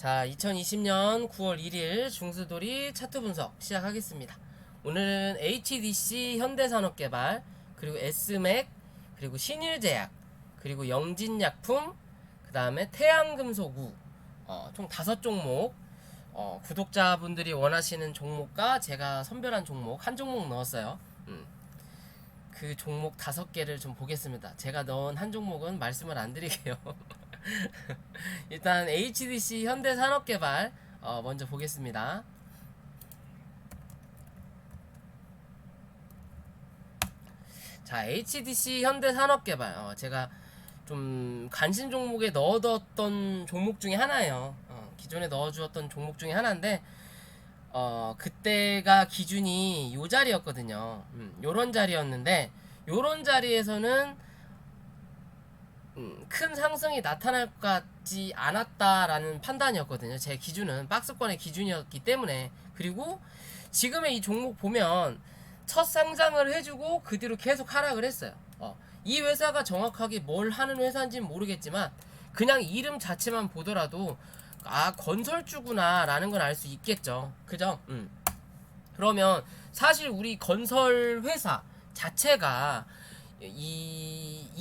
자, 2020년 9월 1일 중수돌이 차트 분석 시작하겠습니다. 오늘은 HDC 현대산업개발, 그리고 S맥, 그리고 신일제약, 그리고 영진약품, 그 다음에 태양금속우, 총 5종목, 구독자분들이 원하시는 종목과 제가 선별한 종목, 한 종목 넣었어요. 그 종목 5개를 좀 보겠습니다. 제가 넣은 한 종목은 말씀을 안 드릴게요. 일단 HDC 현대산업개발 먼저 보겠습니다. 자, HDC 현대산업개발 제가 좀 관심 종목에 넣어뒀던 종목 중에 하나예요. 기존에 넣어주었던 종목 중에 하나인데 그때가 기준이 요 자리였거든요. 요런 자리였는데 요런 자리에서는 큰 상승이 나타날 것 같지 않았다라는 판단이었거든요. 제 기준은 박스권의 기준이었기 때문에. 그리고 지금의 이 종목 보면 첫 상장을 해주고 그 뒤로 계속 하락을 했어요. 이 회사가 정확하게 뭘 하는 회사인지는 모르겠지만 그냥 이름 자체만 보더라도 건설주구나 라는 걸 알 수 있겠죠. 그죠? 그러면 사실 우리 건설 회사 자체가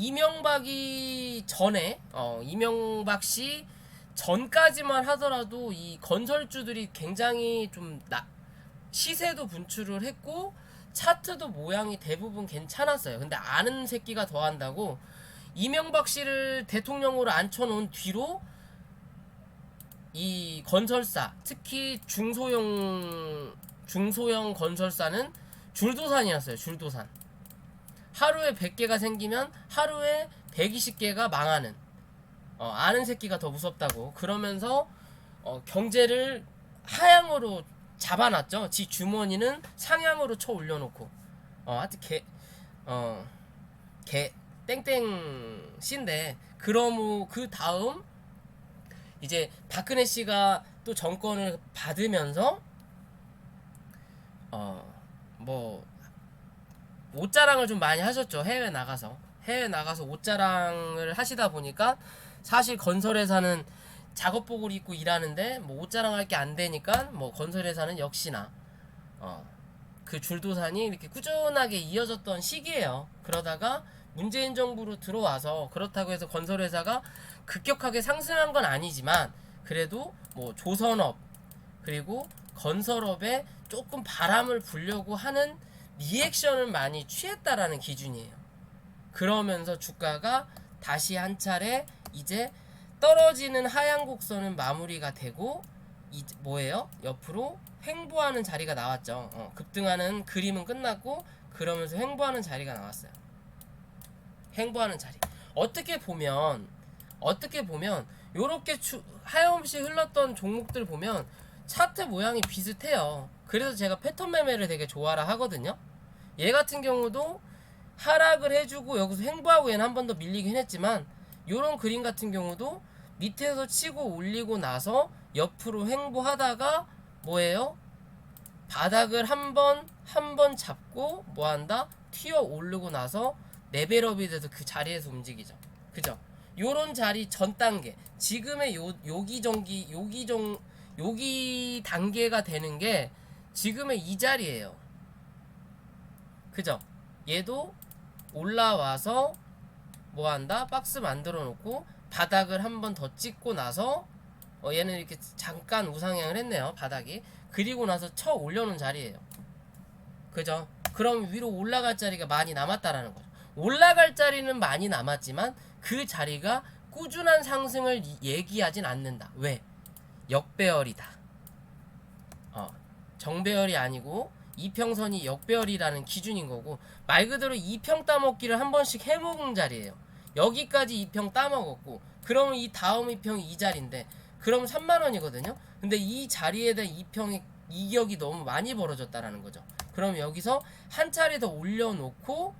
이명박이 전에 이명박 씨 전까지만 하더라도 이 건설주들이 굉장히 좀 시세도 분출을 했고 차트도 모양이 대부분 괜찮았어요. 근데 아는 새끼가 더 한다고 이명박 씨를 대통령으로 앉혀놓은 뒤로 이 건설사, 특히 중소형 건설사는 줄도산이었어요. 줄도산. 하루에 100개가 생기면 하루에 120개가 망하는 아는 새끼가 더 무섭다고. 그러면서 경제를 하향으로 잡아놨죠. 지 주머니는 상향으로 쳐 올려놓고 하여튼 개 땡땡 씨인데, 그러므 그 다음 이제 박근혜 씨가 또 정권을 받으면서 뭐 옷자랑을 좀 많이 하셨죠. 해외 나가서 옷자랑을 하시다 보니까 사실 건설회사는 작업복을 입고 일하는데 뭐 옷자랑할 게 안 되니까 뭐 건설회사는 역시나 그 줄도산이 이렇게 꾸준하게 이어졌던 시기예요. 그러다가 문재인 정부로 들어와서 그렇다고 해서 건설회사가 급격하게 상승한 건 아니지만 그래도 뭐 조선업 그리고 건설업에 조금 바람을 불려고 하는 리액션을 많이 취했다라는 기준이에요. 그러면서 주가가 다시 한 차례 이제 떨어지는 하향 곡선은 마무리가 되고 뭐예요? 옆으로 횡보하는 자리가 나왔죠. 급등하는 그림은 끝났고 그러면서 횡보하는 자리가 나왔어요. 횡보하는 자리. 어떻게 보면 요렇게 하염없이 흘렀던 종목들 보면 차트 모양이 비슷해요. 그래서 제가 패턴 매매를 되게 좋아라 하거든요. 얘 같은 경우도 하락을 해주고 여기서 횡보하고 얘는 한 번 더 밀리긴 했지만 요런 그림 같은 경우도 밑에서 치고 올리고 나서 옆으로 횡보하다가 뭐예요? 바닥을 한 번 잡고 뭐한다? 튀어 오르고 나서 레벨업이 돼서 그 자리에서 움직이죠. 그죠? 요런 자리 전 단계, 지금의 여기 단계가 되는 게 지금의 이 자리예요. 그죠? 얘도 올라와서 뭐한다? 박스 만들어 놓고 바닥을 한 번 더 찍고 나서 얘는 이렇게 잠깐 우상향을 했네요. 바닥이. 그리고 나서 쳐 올려놓은 자리예요. 그죠? 그럼 위로 올라갈 자리가 많이 남았다라는 거죠. 올라갈 자리는 많이 남았지만 그 자리가 꾸준한 상승을 얘기하진 않는다. 왜? 역배열이다. 정배열이 아니고 이평선이 역배열이라는 기준인 거고, 말 그대로 이평 따먹기를 한 번씩 해먹은 자리예요. 여기까지 이평 따먹었고 그러면 이 다음 이평이 이 자리인데 그럼 3만원이거든요. 근데 이 자리에 대한 이평의 이격이 너무 많이 벌어졌다라는 거죠. 그럼 여기서 한 차례 더 올려놓고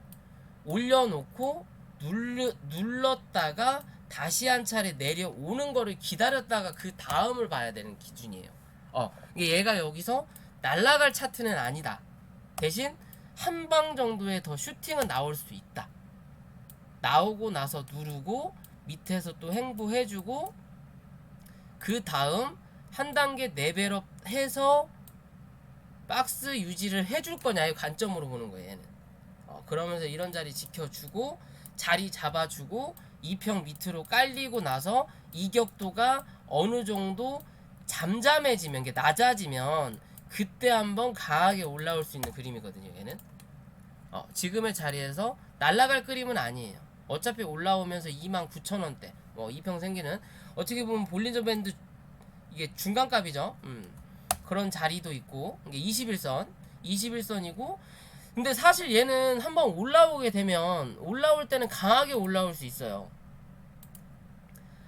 눌렀다가 다시 한 차례 내려오는 거를 기다렸다가 그 다음을 봐야 되는 기준이에요. 얘가 여기서 날아갈 차트는 아니다. 대신 한 방 정도의 더 슈팅은 나올 수 있다. 나오고 나서 누르고 밑에서 또 횡보해주고 그 다음 한 단계 레벨업 해서 박스 유지를 해줄 거냐의 관점으로 보는 거예요. 얘는 그러면서 이런 자리 지켜주고 자리 잡아주고 2평 밑으로 깔리고 나서 이격도가 어느 정도 잠잠해지면, 게 낮아지면 그때 한번 강하게 올라올 수 있는 그림이거든요. 얘는 지금의 자리에서 날아갈 그림은 아니에요. 어차피 올라오면서 29,000원대 2평 생기는, 어떻게 보면 볼린저 밴드 이게 중간값이죠. 그런 자리도 있고, 이게 21선이고, 근데 사실 얘는 한번 올라오게 되면 올라올 때는 강하게 올라올 수 있어요.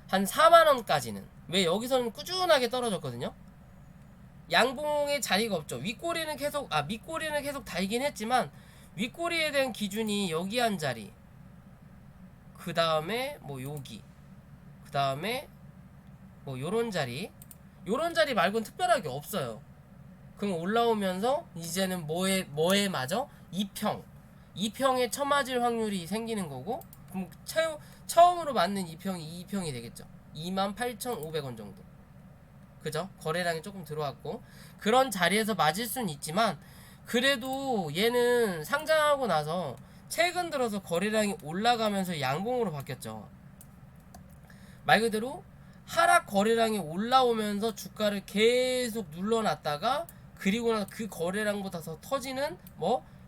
한 4만원까지는. 왜? 여기서는 꾸준하게 떨어졌거든요. 양봉의 자리가 없죠. 밑꼬리는 계속 달긴 했지만 윗꼬리에 대한 기준이 여기 한 자리, 그 다음에 여기, 그 다음에 요런 자리 말고는 특별하게 없어요. 그럼 올라오면서 이제는 뭐에 맞아? 2평에 쳐맞을 확률이 생기는 거고, 그럼 처음으로 맞는 2평이 되겠죠. 28,500원 정도. 그죠? 거래량이 조금 들어왔고, 그런 자리에서 맞을 수는 있지만, 그래도 얘는 상장하고 나서 최근 들어서 거래량이 올라가면서 양봉으로 바뀌었죠. 말 그대로 하락 거래량이 올라오면서 주가를 계속 눌러놨다가, 그리고 나서 그 거래량보다 더 터지는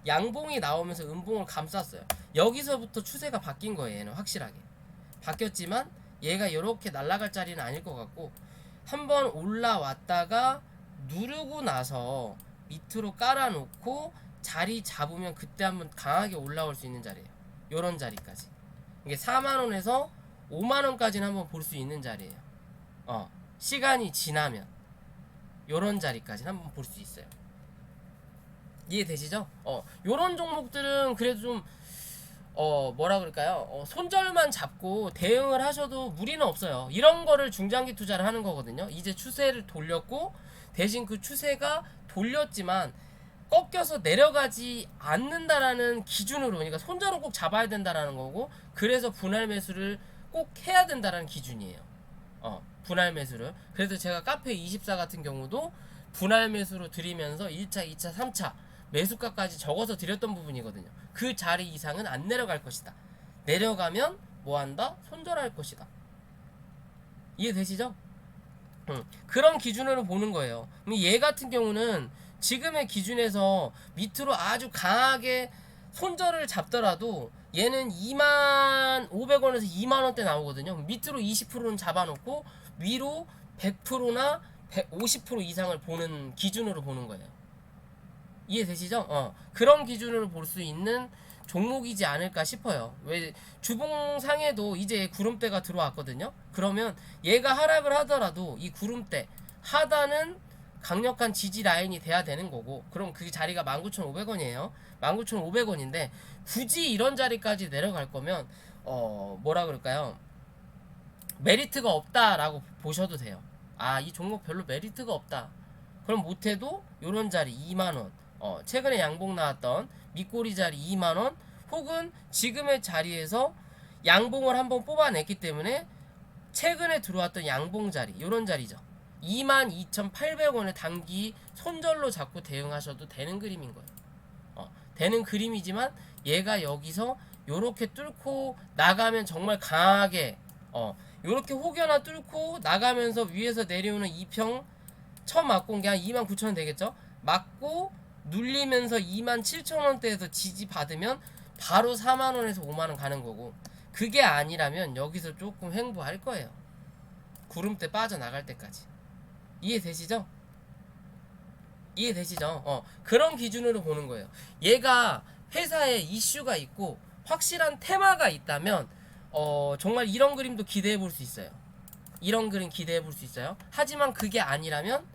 양봉이 나오면서 음봉을 감쌌어요. 여기서부터 추세가 바뀐 거예요. 얘는 확실하게 바뀌었지만 얘가 이렇게 날아갈 자리는 아닐 것 같고, 한번 올라왔다가 누르고 나서 밑으로 깔아놓고 자리 잡으면 그때 한번 강하게 올라올 수 있는 자리예요. 요런 자리까지. 이게 4만원에서 5만원까지는 한번 볼 수 있는 자리예요. 시간이 지나면 요런 자리까지는 한번 볼 수 있어요. 이해되시죠? 요런 종목들은 그래도 좀 뭐라 그럴까요? 손절만 잡고 대응을 하셔도 무리는 없어요. 이런 거를 중장기 투자를 하는 거거든요. 이제 추세를 돌렸고, 대신 그 추세가 돌렸지만 꺾여서 내려가지 않는다라는 기준으로, 그러니까 손절은 꼭 잡아야 된다라는 거고, 그래서 분할 매수를 꼭 해야 된다라는 기준이에요. 분할 매수를. 그래서 제가 카페24 같은 경우도 분할 매수로 드리면서 1차, 2차, 3차 매수가까지 적어서 드렸던 부분이거든요. 그 자리 이상은 안 내려갈 것이다. 내려가면 뭐한다? 손절할 것이다. 이해되시죠? 그런 기준으로 보는 거예요. 얘 같은 경우는 지금의 기준에서 밑으로 아주 강하게 손절을 잡더라도 얘는 25,000원에서 2만원대 나오거든요. 밑으로 20%는 잡아놓고 위로 100%나 150% 이상을 보는 기준으로 보는 거예요. 이해되시죠? 그런 기준으로 볼 수 있는 종목이지 않을까 싶어요. 왜? 주봉상에도 이제 구름대가 들어왔거든요. 그러면 얘가 하락을 하더라도 이 구름대 하단은 강력한 지지 라인이 돼야 되는 거고, 그럼 그 자리가 19,500원이에요 19,500원인데 굳이 이런 자리까지 내려갈 거면 뭐라 그럴까요? 메리트가 없다라고 보셔도 돼요. 이 종목 별로 메리트가 없다. 그럼 못해도 요런 자리 2만원, 최근에 양봉 나왔던 밑꼬리 자리 2만원, 혹은 지금의 자리에서 양봉을 한번 뽑아냈기 때문에 최근에 들어왔던 양봉 자리, 요런 자리죠. 22,800원을 단기 손절로 잡고 대응하셔도 되는 그림인 거예요. 되는 그림이지만 얘가 여기서 요렇게 뚫고 나가면 정말 강하게 요렇게 혹여나 뚫고 나가면서 위에서 내려오는 2평 처음 맞고 온 게 한 29,000원 되겠죠? 맞고 눌리면서 27,000원대에서 지지 받으면 바로 4만원에서 5만원 가는 거고, 그게 아니라면 여기서 조금 횡보할 거예요. 구름대 빠져나갈 때까지. 이해되시죠? 그런 기준으로 보는 거예요. 얘가 회사에 이슈가 있고 확실한 테마가 있다면 정말 이런 그림도 기대해 볼 수 있어요. 이런 그림 기대해 볼 수 있어요. 하지만 그게 아니라면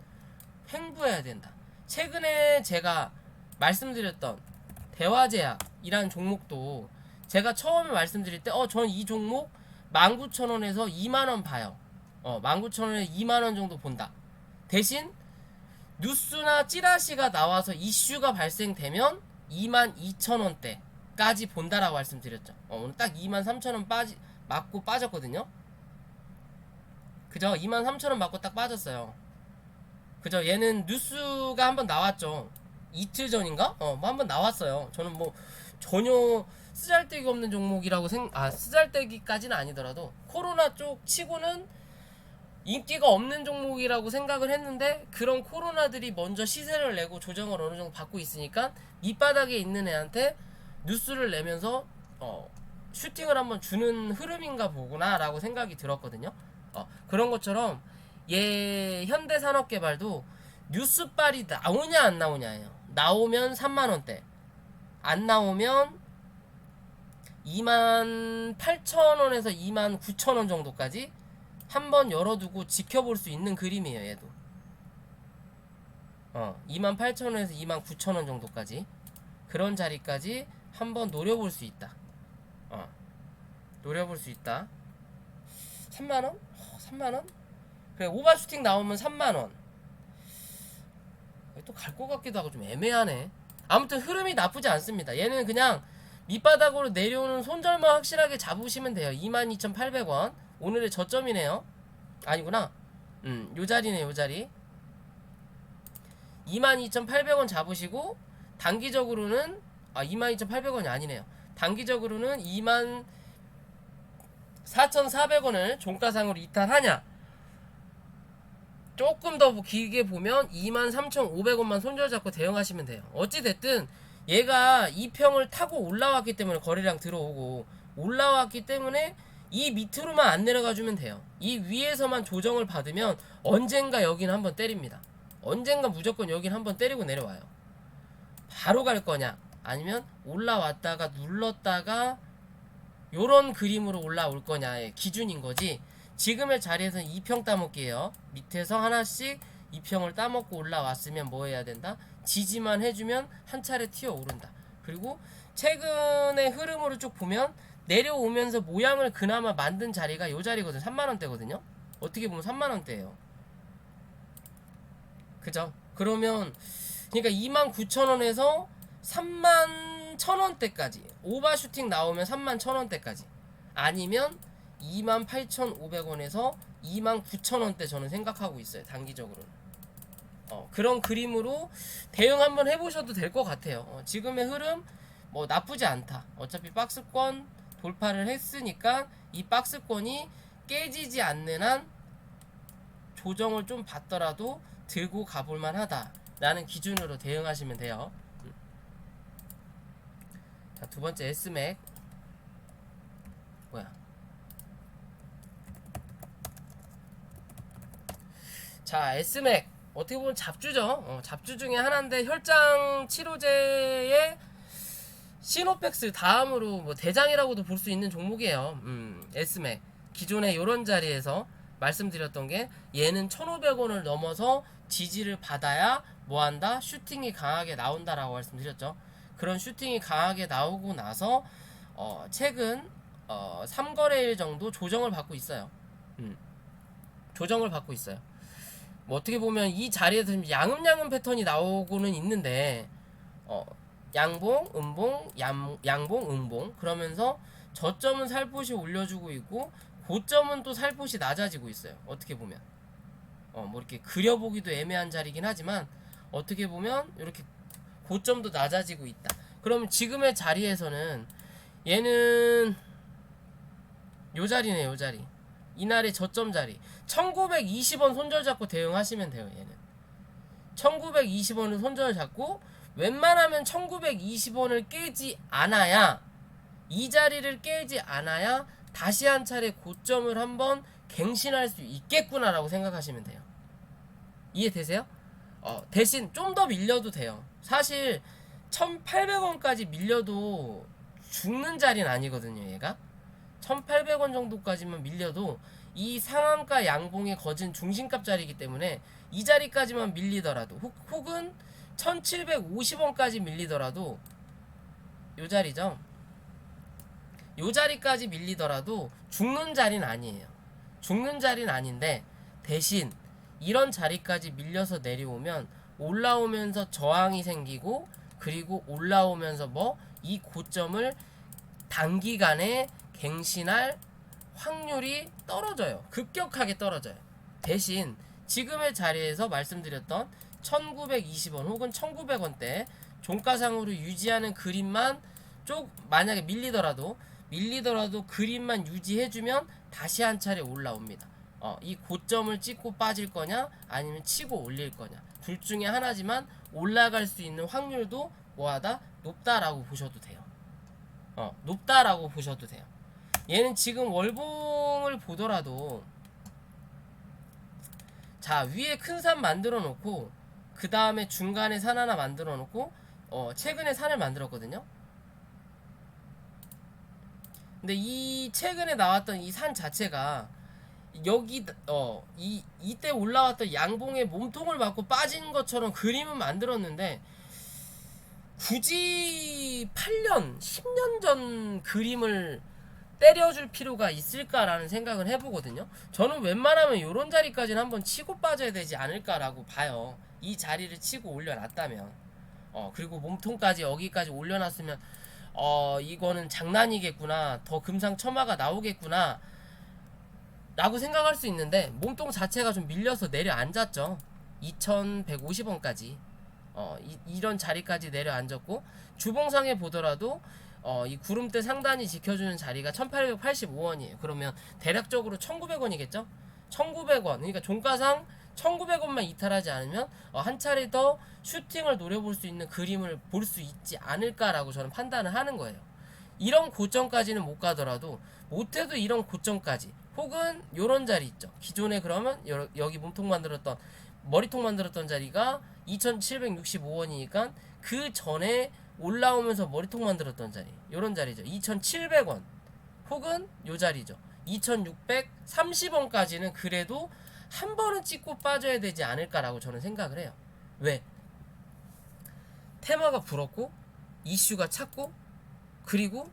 횡보해야 된다. 최근에 제가 말씀드렸던 대화제약이라는 종목도 제가 처음에 말씀드릴 때 전 이 종목 19,000원에서 2만원 봐요. 19,000원에 2만원 정도 본다. 대신 뉴스나 찌라시가 나와서 이슈가 발생되면 22,000원대까지 본다라고 말씀드렸죠. 오늘 딱 23,000원 맞고 빠졌거든요. 그죠? 23,000원 맞고 딱 빠졌어요. 그죠? 얘는 뉴스가 한번 나왔죠. 이틀 전인가? 뭐 한번 나왔어요. 저는 뭐 전혀 쓰잘데기 없는 종목이라고 쓰잘데기까지는 아니더라도 코로나 쪽 치고는 인기가 없는 종목이라고 생각을 했는데, 그런 코로나들이 먼저 시세를 내고 조정을 어느 정도 받고 있으니까 밑바닥에 있는 애한테 뉴스를 내면서 슈팅을 한번 주는 흐름인가 보구나 라고 생각이 들었거든요. 그런 것처럼 얘 현대산업개발도 뉴스빨이 나오냐 안 나오냐예요. 나오면 3만원대, 안 나오면 28,000원에서 29,000원 정도까지 한번 열어두고 지켜볼 수 있는 그림이에요. 얘도 28,000원에서 29,000원 정도까지, 그런 자리까지 한번 노려볼 수 있다. 노려볼 수 있다. 3만원? 3만원? 그래, 오버슈팅 나오면 3만원. 또 갈 것 같기도 하고 좀 애매하네. 아무튼 흐름이 나쁘지 않습니다. 얘는 그냥 밑바닥으로 내려오는 손절만 확실하게 잡으시면 돼요. 22,800원 오늘의 저점이네요. 아니구나, 요 자리네, 요 자리. 22,800원 잡으시고 단기적으로는 22,800원이 아니네요. 단기적으로는 24,400원을 종가상으로 이탈하냐, 조금 더 길게 보면 23,500원만 손절 잡고 대응하시면 돼요. 어찌됐든 얘가 이 평을 타고 올라왔기 때문에, 거래량 들어오고 올라왔기 때문에 이 밑으로만 안 내려가 주면 돼요. 이 위에서만 조정을 받으면 언젠가 여긴 한번 때립니다. 언젠가 무조건 여긴 한번 때리고 내려와요. 바로 갈 거냐, 아니면 올라왔다가 눌렀다가 요런 그림으로 올라올 거냐의 기준인 거지. 지금의 자리에서는 2평 따먹기예요. 밑에서 하나씩 2평을 따먹고 올라왔으면 뭐 해야 된다? 지지만 해주면 한 차례 튀어 오른다. 그리고 최근의 흐름으로 쭉 보면 내려오면서 모양을 그나마 만든 자리가 요 자리거든. 3만원대거든요. 어떻게 보면 3만원대예요. 그죠? 그러면 그러니까 29,000원에서 31,000원대까지 오버슈팅 나오면 31,000원대까지, 아니면 28,500원에서 29,000원대 저는 생각하고 있어요. 단기적으로는 그런 그림으로 대응 한번 해보셔도 될 것 같아요. 지금의 흐름 뭐 나쁘지 않다. 어차피 박스권 돌파를 했으니까 이 박스권이 깨지지 않는 한 조정을 좀 받더라도 들고 가볼만 하다 라는 기준으로 대응하시면 돼요. 자, 두 번째 S맥. 뭐야? 자, S맥 어떻게 보면 잡주죠. 잡주 중에 하나인데 혈장 치료제의 시노펙스 다음으로 뭐 대장이라고도 볼 수 있는 종목이에요. S맥 기존에 요런 자리에서 말씀드렸던 게, 얘는 1,500원을 넘어서 지지를 받아야 뭐한다? 슈팅이 강하게 나온다라고 말씀드렸죠. 그런 슈팅이 강하게 나오고 나서 최근 3거래일 정도 조정을 받고 있어요. 조정을 받고 있어요. 뭐 어떻게 보면 이 자리에서 좀 양음양음 패턴이 나오고는 있는데, 양봉, 음봉, 양봉, 음봉, 그러면서 저점은 살포시 올려주고 있고 고점은 또 살포시 낮아지고 있어요. 어떻게 보면 뭐 이렇게 그려보기도 애매한 자리긴 하지만 어떻게 보면 이렇게 고점도 낮아지고 있다. 그러면 지금의 자리에서는 얘는 요 자리네, 요 자리. 이날의 저점 자리 1920원 손절 잡고 대응하시면 돼요. 얘는 1920원을 손절 잡고 웬만하면 1920원을 깨지 않아야, 이 자리를 깨지 않아야 다시 한 차례 고점을 한번 갱신할 수 있겠구나 라고 생각하시면 돼요. 이해되세요? 대신 좀 더 밀려도 돼요. 사실 1800원까지 밀려도 죽는 자리는 아니거든요. 얘가 1800원 정도까지만 밀려도 이 상한가 양봉의 거진 중심값 자리이기 때문에 이 자리까지만 밀리더라도 혹은 1750원까지 밀리더라도, 요 자리죠. 요 자리까지 밀리더라도 죽는 자리는 아니에요. 죽는 자리는 아닌데, 대신 이런 자리까지 밀려서 내려오면 올라오면서 저항이 생기고, 그리고 올라오면서 뭐 이 고점을 단기간에 갱신할 확률이 떨어져요. 급격하게 떨어져요. 대신 지금의 자리에서 말씀드렸던 1920원 혹은 1900원대 종가상으로 유지하는 그림만 만약에 밀리더라도 그림만 유지해주면 다시 한 차례 올라옵니다. 이 고점을 찍고 빠질 거냐 아니면 치고 올릴 거냐 둘 중에 하나지만 올라갈 수 있는 확률도 뭐하다? 높다라고 보셔도 돼요. 높다라고 보셔도 돼요. 얘는 지금 월봉을 보더라도 자 위에 큰 산 만들어 놓고 그 다음에 중간에 산 하나 만들어 놓고 최근에 산을 만들었거든요. 근데 이 최근에 나왔던 이 산 자체가 여기 이때 올라왔던 양봉의 몸통을 맞고 빠진 것처럼 그림은 만들었는데 굳이 8년, 10년 전 그림을 때려줄 필요가 있을까라는 생각을 해보거든요. 저는 웬만하면 이런 자리까지는 한번 치고 빠져야 되지 않을까라고 봐요. 이 자리를 치고 올려놨다면 그리고 몸통까지 여기까지 올려놨으면 이거는 장난이겠구나, 더 금상첨화가 나오겠구나 라고 생각할 수 있는데 몸통 자체가 좀 밀려서 내려앉았죠. 2150원까지 이런 자리까지 내려앉았고 주봉상에 보더라도 이 구름대 상단이 지켜주는 자리가 1885원이에요. 그러면 대략적으로 1900원이겠죠. 1900원, 그러니까 종가상 1900원만 이탈하지 않으면 한 차례 더 슈팅을 노려볼 수 있는 그림을 볼 수 있지 않을까라고 저는 판단을 하는 거예요. 이런 고점까지는 못 가더라도 못해도 이런 고점까지 혹은 요런 자리 있죠. 기존에 그러면 여기 몸통 만들었던 머리통 만들었던 자리가 2765원이니까 그 전에 올라오면서 머리통 만들었던 자리 요런 자리죠. 2700원 혹은 요 자리죠. 2630원까지는 그래도 한 번은 찍고 빠져야 되지 않을까라고 저는 생각을 해요. 왜? 테마가 불었고 이슈가 찼고 그리고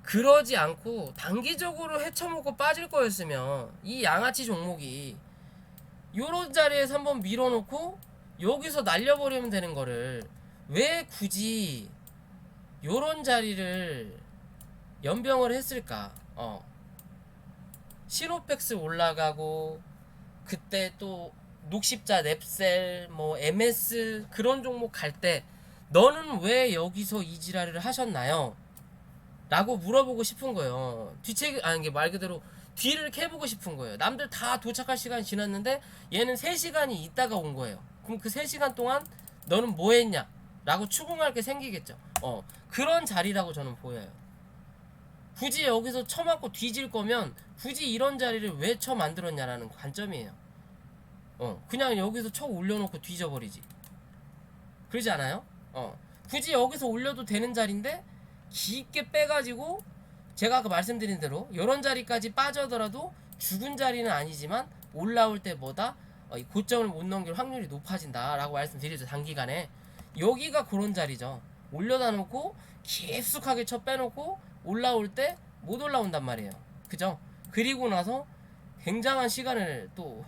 그러지 않고 단기적으로 헤쳐먹고 빠질 거였으면 이 양아치 종목이 요런 자리에서 한번 밀어놓고 여기서 날려버리면 되는 거를 왜 굳이 요런 자리를 연병을 했을까? 시노펙스 올라가고 그때 또 녹십자 넵셀 뭐 MS 그런 종목 갈 때 너는 왜 여기서 이 지랄을 하셨나요? 라고 물어보고 싶은 거예요. 이게 말 그대로 뒤를 캐보고 싶은 거예요. 남들 다 도착할 시간이 지났는데 얘는 3시간이 있다가 온 거예요. 그럼 그 3시간 동안 너는 뭐 했냐? 라고 추궁할 게 생기겠죠. 그런 자리라고 저는 보여요. 굳이 여기서 쳐맞고 뒤질 거면 굳이 이런 자리를 왜 쳐 만들었냐라는 관점이에요. 그냥 여기서 쳐 올려놓고 뒤져버리지. 그러지 않아요? 굳이 여기서 올려도 되는 자리인데 깊게 빼가지고 제가 아까 말씀드린 대로 이런 자리까지 빠져더라도 죽은 자리는 아니지만 올라올 때 뭐다? 고점을 못 넘길 확률이 높아진다라고 말씀드리죠. 단기간에 여기가 그런 자리죠. 올려다 놓고 깊숙하게 쳐 빼놓고 올라올 때 못 올라온단 말이에요. 그죠? 그리고 나서 굉장한 시간을 또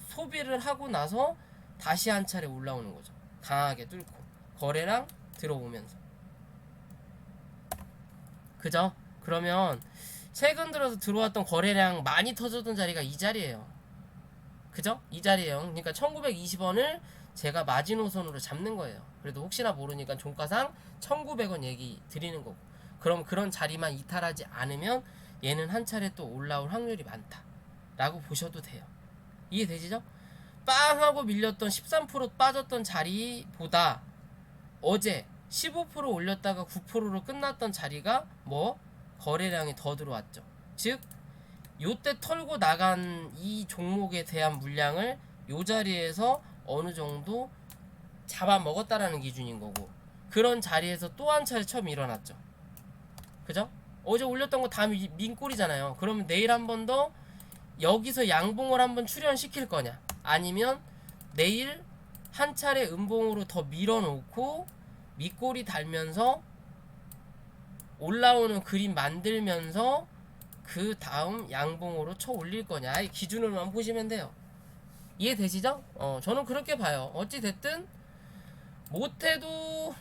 소비를 하고 나서 다시 한 차례 올라오는 거죠. 강하게 뚫고 거래량 들어오면서. 그죠? 그러면 최근 들어서 들어왔던 거래량 많이 터졌던 자리가 이 자리예요. 그죠? 이 자리예요. 그러니까 1920원을 제가 마지노선으로 잡는 거예요. 그래도 혹시나 모르니까 종가상 1900원 얘기 드리는 거고. 그럼 그런 자리만 이탈하지 않으면 얘는 한 차례 또 올라올 확률이 많다 라고 보셔도 돼요. 이해되시죠? 빵 하고 밀렸던 13% 빠졌던 자리보다 어제 15% 올렸다가 9%로 끝났던 자리가 뭐 거래량이 더 들어왔죠. 즉 요때 털고 나간 이 종목에 대한 물량을 요 자리에서 어느 정도 잡아먹었다라는 기준인 거고, 그런 자리에서 또 한 차례 처음 일어났죠. 그죠? 어제 올렸던 거 다 민꼴이잖아요. 그러면 내일 한 번 더 여기서 양봉을 한번 출현시킬 거냐, 아니면 내일 한 차례 음봉으로 더 밀어놓고 밑골이 달면서 올라오는 그림 만들면서 그 다음 양봉으로 쳐 올릴 거냐, 이 기준으로만 보시면 돼요. 이해되시죠? 저는 그렇게 봐요. 어찌 됐든 못해도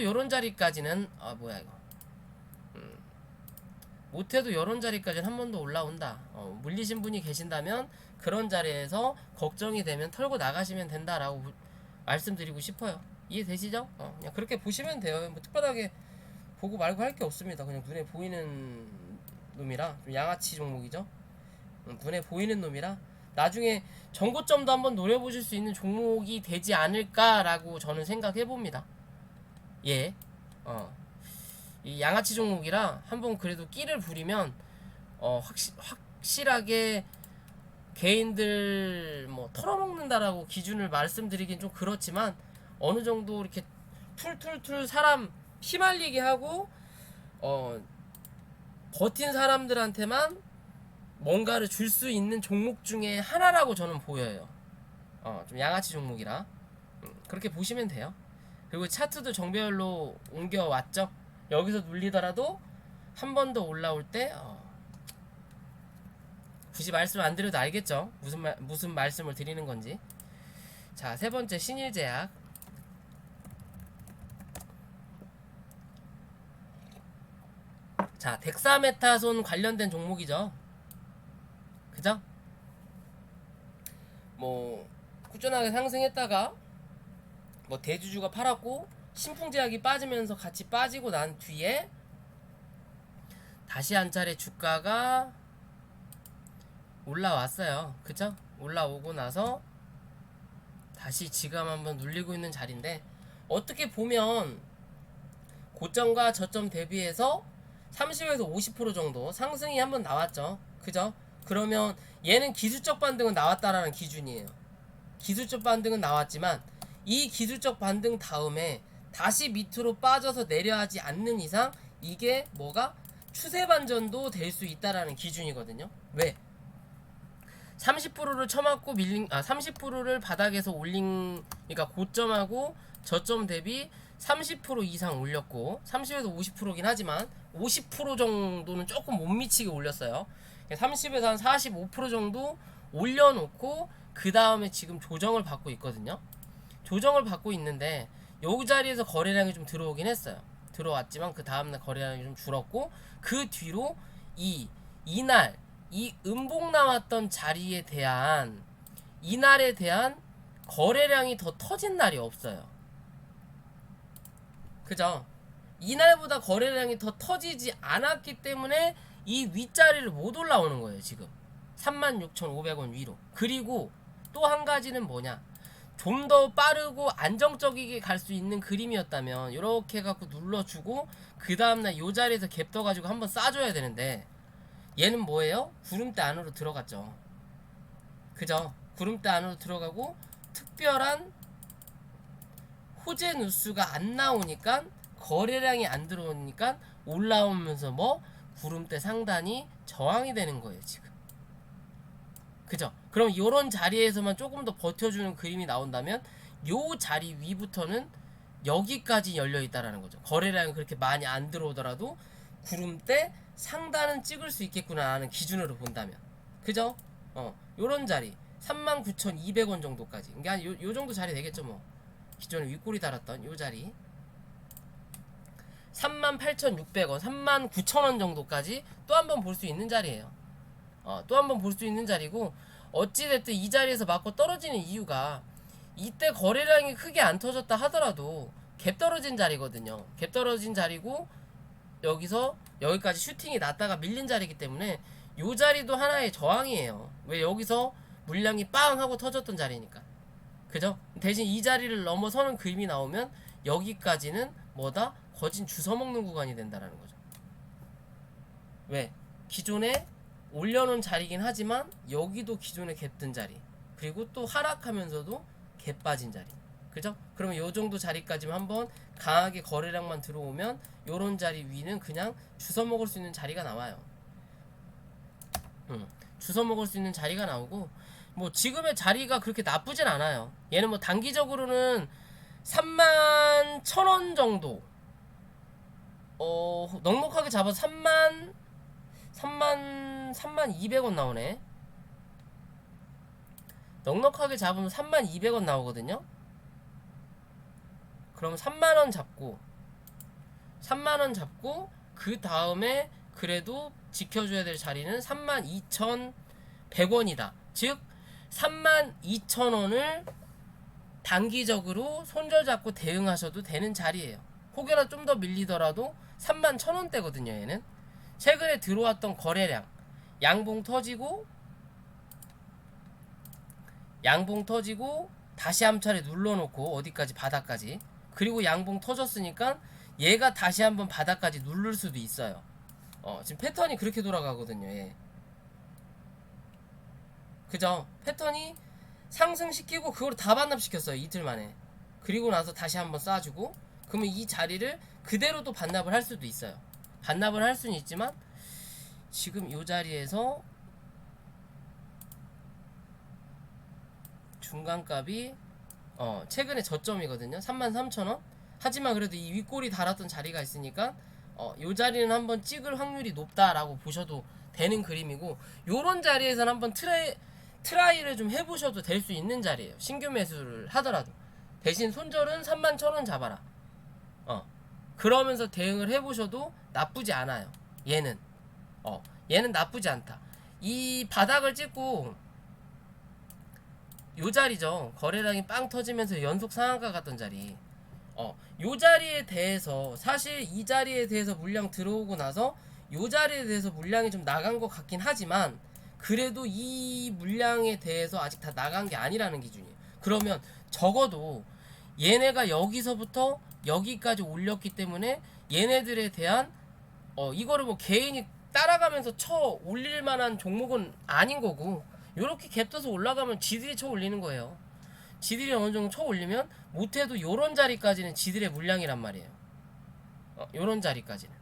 요런 자리까지는 뭐야 이거 못해도 이런 자리까지는 한 번 더 올라온다. 물리신 분이 계신다면 그런 자리에서 걱정이 되면 털고 나가시면 된다라고 말씀드리고 싶어요. 이해되시죠? 그냥 그렇게 보시면 돼요. 뭐 특별하게 보고 말고 할 게 없습니다. 그냥 눈에 보이는 놈이라 좀 양아치 종목이죠. 눈에 보이는 놈이라 나중에 전고점도 한번 노려보실 수 있는 종목이 되지 않을까라고 저는 생각해 봅니다. 예. 이 양아치 종목이라 한번 그래도 끼를 부리면 확실하게 개인들 뭐 털어먹는다라고 기준을 말씀드리긴 좀 그렇지만 어느 정도 이렇게 툴툴툴 사람 피말리게 하고 버틴 사람들한테만 뭔가를 줄 수 있는 종목 중에 하나라고 저는 보여요. 좀 양아치 종목이라 그렇게 보시면 돼요. 그리고 차트도 정배열로 옮겨왔죠. 여기서 눌리더라도 한 번 더 올라올 때 굳이 말씀 안 드려도 알겠죠? 무슨 말씀을 드리는 건지. 자, 세 번째 신일제약. 자, 덱사메타손 관련된 종목이죠. 그죠? 뭐 꾸준하게 상승했다가 뭐 대주주가 팔았고 신풍제약이 빠지면서 같이 빠지고 난 뒤에 다시 한 차례 주가가 올라왔어요. 그죠? 올라오고 나서 다시 지금 한번 눌리고 있는 자리인데 어떻게 보면 고점과 저점 대비해서 30에서 50% 정도 상승이 한번 나왔죠. 그죠? 그러면 얘는 기술적 반등은 나왔다라는 기준이에요. 기술적 반등은 나왔지만 이 기술적 반등 다음에 다시 밑으로 빠져서 내려하지 않는 이상 이게 뭐가 추세 반전도 될 수 있다라는 기준이거든요. 왜? 30%를 쳐맞고 밀린 30%를 바닥에서 올린, 그러니까 고점하고 저점 대비 30% 이상 올렸고 30에서 50%긴 하지만 50% 정도는 조금 못 미치게 올렸어요. 30에서 한 45% 정도 올려놓고 그 다음에 지금 조정을 받고 있거든요. 조정을 받고 있는데 요 자리에서 거래량이 좀 들어오긴 했어요. 들어왔지만 그 다음날 거래량이 좀 줄었고 그 뒤로 이날 이 음봉 나왔던 자리에 대한 이날에 대한 거래량이 더 터진 날이 없어요. 그죠? 이날보다 거래량이 더 터지지 않았기 때문에 이 윗자리를 못 올라오는 거예요. 지금 36,500원 위로. 그리고 또 한 가지는 뭐냐, 좀 더 빠르고 안정적이게 갈 수 있는 그림이었다면 이렇게 해갖고 눌러주고 그 다음날 요 자리에서 갭 떠가지고 한번 싸줘야 되는데 얘는 뭐예요? 구름대 안으로 들어갔죠. 그죠? 구름대 안으로 들어가고 특별한 호재 누수가 안 나오니까 거래량이 안 들어오니까 올라오면서 뭐 구름대 상단이 저항이 되는 거예요 지금. 그죠? 그럼 요런 자리에서만 조금 더 버텨주는 그림이 나온다면 요 자리 위부터는 여기까지 열려있다라는 거죠. 거래량이 그렇게 많이 안 들어오더라도 구름대 상단은 찍을 수 있겠구나 하는 기준으로 본다면. 그죠? 요런 자리 39,200원 정도까지, 그러니까 요 정도 자리 되겠죠. 뭐 기존에 윗골이 달았던 요 자리 38,600원 39,000원 정도까지 또 한 번 볼 수 있는 자리예요. 또 한 번 볼 수 있는 자리고, 어찌됐든 이 자리에서 맞고 떨어지는 이유가 이때 거래량이 크게 안 터졌다 하더라도 갭 떨어진 자리거든요. 갭 떨어진 자리고 여기서 여기까지 슈팅이 났다가 밀린 자리이기 때문에 요 자리도 하나의 저항이에요. 왜? 여기서 물량이 빵 하고 터졌던 자리니까. 그죠? 대신 이 자리를 넘어서는 그림이 나오면 여기까지는 뭐다? 거진 주워먹는 구간이 된다라는 거죠. 왜? 기존에 올려놓은 자리긴 하지만 여기도 기존에 갭 뜬 자리, 그리고 또 하락하면서도 갭 빠진 자리. 그죠? 그러면 요 정도 자리까지만 한번 강하게 거래량만 들어오면 요런 자리 위는 그냥 주워먹을 수 있는 자리가 나와요. 주워먹을 수 있는 자리가 나오고, 뭐 지금의 자리가 그렇게 나쁘진 않아요. 얘는 뭐 단기적으로는 31,000원 정도, 넉넉하게 잡아서 3200원 나오네. 넉넉하게 잡으면 3200원 나오거든요. 그럼 3만원 잡고 그 다음에 그래도 지켜줘야 될 자리는 32,100원이다. 즉 32,000원을 단기적으로 손절잡고 대응하셔도 되는 자리예요. 혹여나 좀 더 밀리더라도 31,000원대거든요. 얘는 최근에 들어왔던 거래량 양봉 터지고 다시 한 차례 눌러놓고 어디까지 바닥까지, 그리고 양봉 터졌으니까 얘가 다시 한번 바닥까지 누를 수도 있어요. 지금 패턴이 그렇게 돌아가거든요. 예. 그죠? 패턴이 상승시키고 그걸 다 반납시켰어요. 이틀 만에. 그리고 나서 다시 한번 쏴주고, 그러면 이 자리를 그대로 또 반납을 할 수도 있어요. 반납을 할 수는 있지만 지금 이 자리에서 중간값이 최근에 저점이거든요. 33,000원. 하지만 그래도 이 윗골이 달았던 자리가 있으니까 이 자리는 한번 찍을 확률이 높다라고 보셔도 되는 그림이고, 요런 자리에서는 한번 트라이를 좀 해보셔도 될 수 있는 자리예요. 신규 매수를 하더라도. 대신 손절은 31,000원 잡아라. 그러면서 대응을 해보셔도 나쁘지 않아요. 얘는 나쁘지 않다. 이 바닥을 찍고 요 자리죠. 거래량이 빵 터지면서 연속 상한가 갔던 자리. 요 자리에 대해서, 사실 이 자리에 대해서 물량 들어오고 나서 요 자리에 대해서 물량이 좀 나간 것 같긴 하지만, 그래도 이 물량에 대해서 아직 다 나간 게 아니라는 기준이에요. 그러면 적어도 얘네가 여기서부터 여기까지 올렸기 때문에 얘네들에 대한 이거를 뭐 개인이 따라가면서 쳐 올릴 만한 종목은 아닌 거고, 요렇게 갭 떠서 올라가면 지들이 쳐 올리는 거예요. 지들이 어느 정도 쳐 올리면 못해도 요런 자리까지는 지들의 물량이란 말이에요. 요런 자리까지는.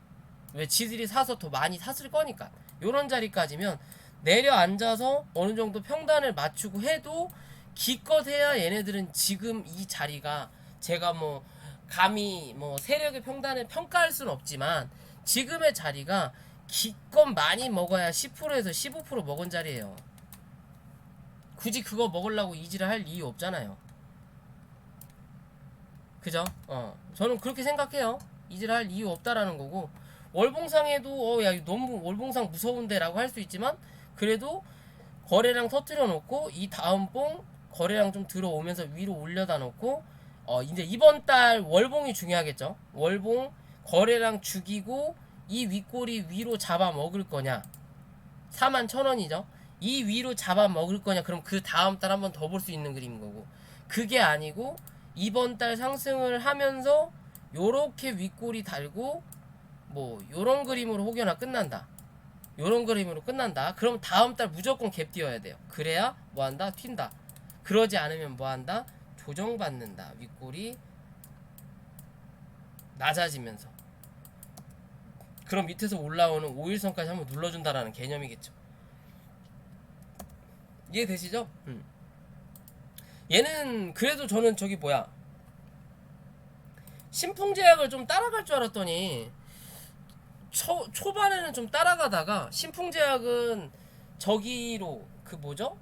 왜? 지들이 사서 더 많이 샀을 거니까. 요런 자리까지면 내려앉아서 어느 정도 평단을 맞추고 해도 기껏 해야 얘네들은 지금 이 자리가, 제가 뭐 감히 뭐 세력의 평단을 평가할 수는 없지만 지금의 자리가 기껏 많이 먹어야 10%에서 15% 먹은 자리예요. 굳이 그거 먹으려고 이지를 할 이유 없잖아요. 그죠? 저는 그렇게 생각해요. 이지를 할 이유 없다라는 거고, 월봉상에도 야 너무 월봉상 무서운데 라고 할 수 있지만, 그래도 거래량 터트려 놓고 이 다음 봉 거래량 좀 들어오면서 위로 올려다 놓고, 이제 이번 달 월봉이 중요하겠죠. 월봉 거래량 죽이고 이 윗골이 위로 잡아 먹을 거냐, 41,000원이죠. 이 위로 잡아 먹을 거냐, 그럼 그 다음 달 한번 더 볼 수 있는 그림인 거고, 그게 아니고 이번 달 상승을 하면서 요렇게 윗골이 달고 뭐 요런 그림으로 혹여나 끝난다, 요런 그림으로 끝난다, 그럼 다음 달 무조건 갭 띄워야 돼요. 그래야 뭐한다? 튄다. 그러지 않으면 뭐한다? 조정받는다. 윗골이 낮아지면서. 그럼 밑에서 올라오는 5일선까지 한번 눌러준다라는 개념이겠죠. 이해되시죠? 얘는 그래도 저는 저기 뭐야, 신풍제약을 좀 따라갈 줄 알았더니 초반에는 좀 따라가다가, 신풍제약은 저기로 그 뭐죠?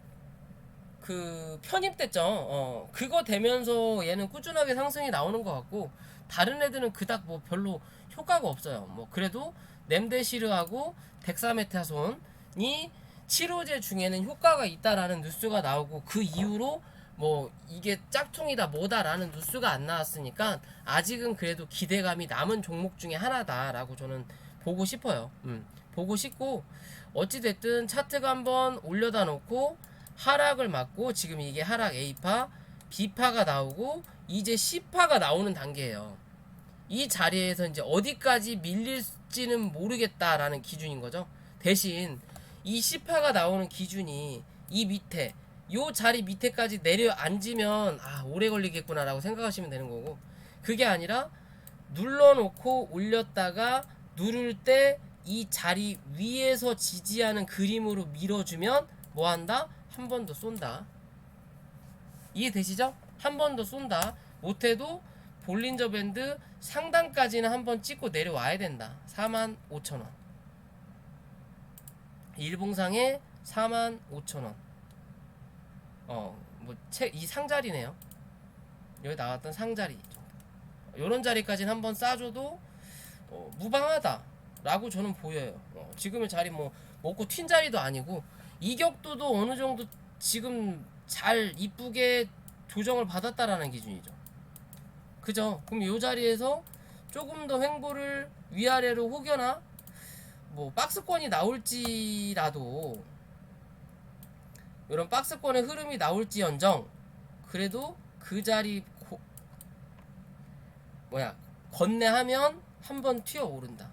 그 편입됐죠. 그거 되면서 얘는 꾸준하게 상승이 나오는 것 같고, 다른 애들은 그닥 뭐 별로 효과가 없어요. 뭐 그래도 렘데시르하고 덱사메타손이 치료제 중에는 효과가 있다라는 뉴스가 나오고, 그 이후로 뭐 이게 짝퉁이다 뭐다라는 뉴스가 안 나왔으니까 아직은 그래도 기대감이 남은 종목 중에 하나다라고 저는 보고 싶어요. 보고 싶고, 어찌됐든 차트가 한번 올려다 놓고 하락을 맞고, 지금 이게 하락 A파, B파가 나오고 이제 C파가 나오는 단계예요. 이 자리에서 이제 어디까지 밀릴지는 모르겠다라는 기준인 거죠. 대신 이 C파가 나오는 기준이 이 밑에 요 자리 밑에까지 내려앉으면 오래 걸리겠구나 라고 생각하시면 되는 거고, 그게 아니라 눌러놓고 올렸다가 누를 때 이 자리 위에서 지지하는 그림으로 밀어주면 뭐한다? 한 번 더 쏜다. 이해되시죠? 한 번 더 쏜다. 못해도 볼린저 밴드 상단까지는 한번 찍고 내려와야 된다. 45,000원. 일봉상에 45,000원. 이 상자리네요. 여기 나왔던 상자리. 요런 자리까지는 한번 싸줘도 무방하다. 라고 저는 보여요. 지금의 자리 뭐 먹고 튄 자리도 아니고 이격도도 어느 정도 지금 잘 이쁘게 조정을 받았다라는 기준이죠. 그죠? 그럼 이 자리에서 조금 더 횡보를 위아래로 혹여나 뭐 박스권이 나올지라도 이런 박스권의 흐름이 나올지언정 그래도 그 자리 건네하면 한번 튀어 오른다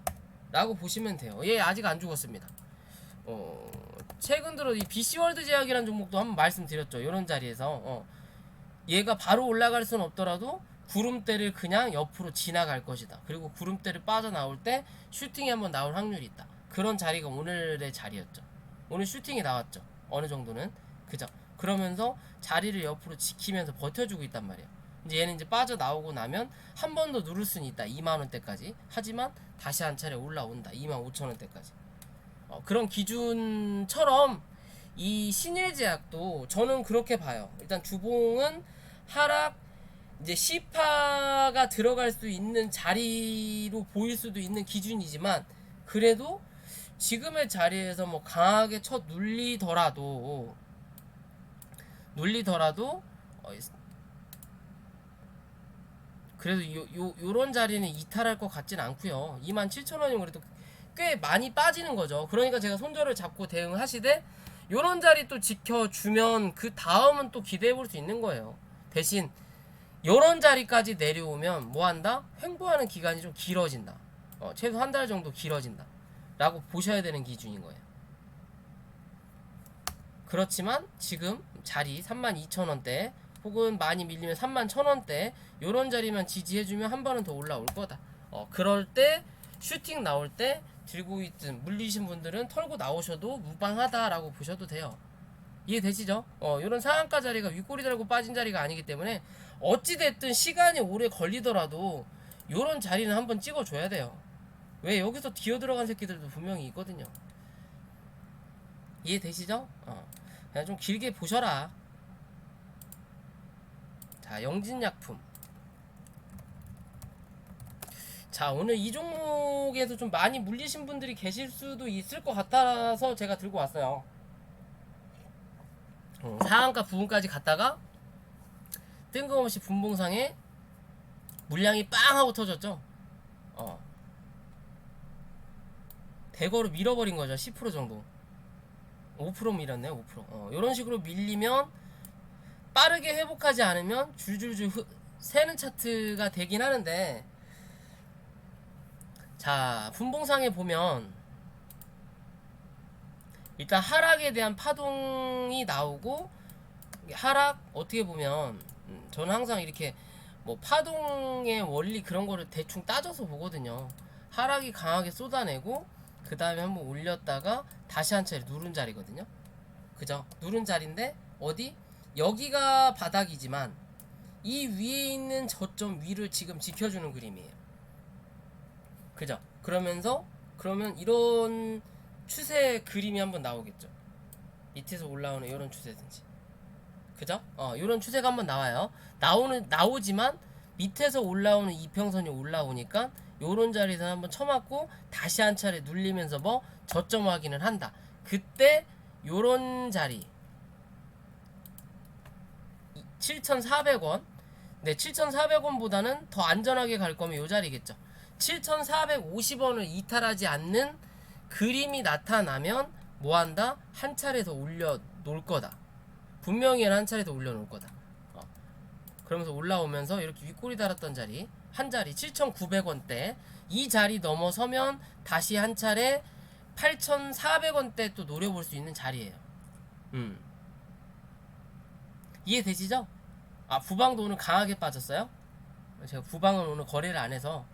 라고 보시면 돼요. 얘 아직 안 죽었습니다. 최근 들어 이 BC월드 제약이라는 종목도 한번 말씀드렸죠. 이런 자리에서 얘가 바로 올라갈 수는 없더라도 구름대를 그냥 옆으로 지나갈 것이다. 그리고 구름대를 빠져나올 때 슈팅이 한번 나올 확률이 있다. 그런 자리가 오늘의 자리였죠. 오늘 슈팅이 나왔죠. 어느 정도는. 그죠? 그러면서 자리를 옆으로 지키면서 버텨주고 있단 말이에요. 이제 얘는 이제 빠져나오고 나면 한 번 더 누를 수는 있다. 2만원대까지. 하지만 다시 한 차례 올라온다. 25,000원대까지. 그런 기준처럼 이 신일제약도 저는 그렇게 봐요. 일단 주봉은 하락 이제 C파가 들어갈 수 있는 자리로 보일 수도 있는 기준이지만 그래도 지금의 자리에서 뭐 강하게 쳐 눌리더라도 그래도 요런 자리는 이탈할 것 같진 않고요. 27,000원이면 그래도 꽤 많이 빠지는 거죠. 그러니까 제가 손절을 잡고 대응하시되 요런 자리 또 지켜주면 그 다음은 또 기대해 볼 수 있는 거예요. 대신 요런 자리까지 내려오면 뭐한다? 횡보하는 기간이 좀 길어진다. 최소 한 달 정도 길어진다 라고 보셔야 되는 기준인 거예요. 그렇지만 지금 자리 32,000원대 혹은 많이 밀리면 31,000원대 요런 자리만 지지해주면 한 번은 더 올라올 거다. 그럴 때 슈팅 나올 때 들고 있든 물리신 분들은 털고 나오셔도 무방하다라고 보셔도 돼요. 이해되시죠? 요런 상한가 자리가 윗꼬리 달고 빠진 자리가 아니기 때문에 어찌됐든 시간이 오래 걸리더라도 요런 자리는 한번 찍어줘야 돼요. 왜? 여기서 기어 들어간 새끼들도 분명히 있거든요. 이해되시죠? 그냥 좀 길게 보셔라. 자, 영진약품. 자, 오늘 이 종목에서 좀 많이 물리신 분들이 계실 수도 있을 것 같아서 제가 들고 왔어요. 상한가 부분까지 갔다가 뜬금없이 분봉상에 물량이 빵 하고 터졌죠. 대거로 밀어버린 거죠. 10% 정도. 5% 밀었네요. 5%. 이런 식으로 밀리면 빠르게 회복하지 않으면 줄줄줄 새는 차트가 되긴 하는데, 자, 분봉상에 보면 일단 하락에 대한 파동이 나오고, 하락 어떻게 보면 저는 항상 이렇게 뭐 파동의 원리 그런 거를 대충 따져서 보거든요. 하락이 강하게 쏟아내고 그 다음에 한번 올렸다가 다시 한 차례 누른 자리거든요. 그죠? 누른 자리인데 어디? 여기가 바닥이지만 이 위에 있는 저점 위를 지금 지켜주는 그림이에요. 그죠? 그러면 이런 추세 그림이 한번 나오겠죠. 밑에서 올라오는 이런 추세든지. 그죠? 이런 추세가 한번 나와요. 나오지만 밑에서 올라오는 이평선이 올라오니까 요런 자리에서 한번 쳐맞고 다시 한 차례 눌리면서 뭐 저점 확인을 한다. 그때 요런 자리 7,400원. 네, 7,400원보다는 더 안전하게 갈 거면 요 자리겠죠. 7,450원을 이탈하지 않는 그림이 나타나면 뭐한다? 한 차례 더 올려 놓을 거다. 분명히 한 차례 더 올려 놓을 거다. 그러면서 올라오면서 이렇게 윗꼬리 달았던 자리 한 자리 7,900원대 이 자리 넘어서면 다시 한 차례 8,400원대 또 노려볼 수 있는 자리예요. 이해되시죠? 부방도 오늘 강하게 빠졌어요. 제가 부방은 오늘 거래를 안 해서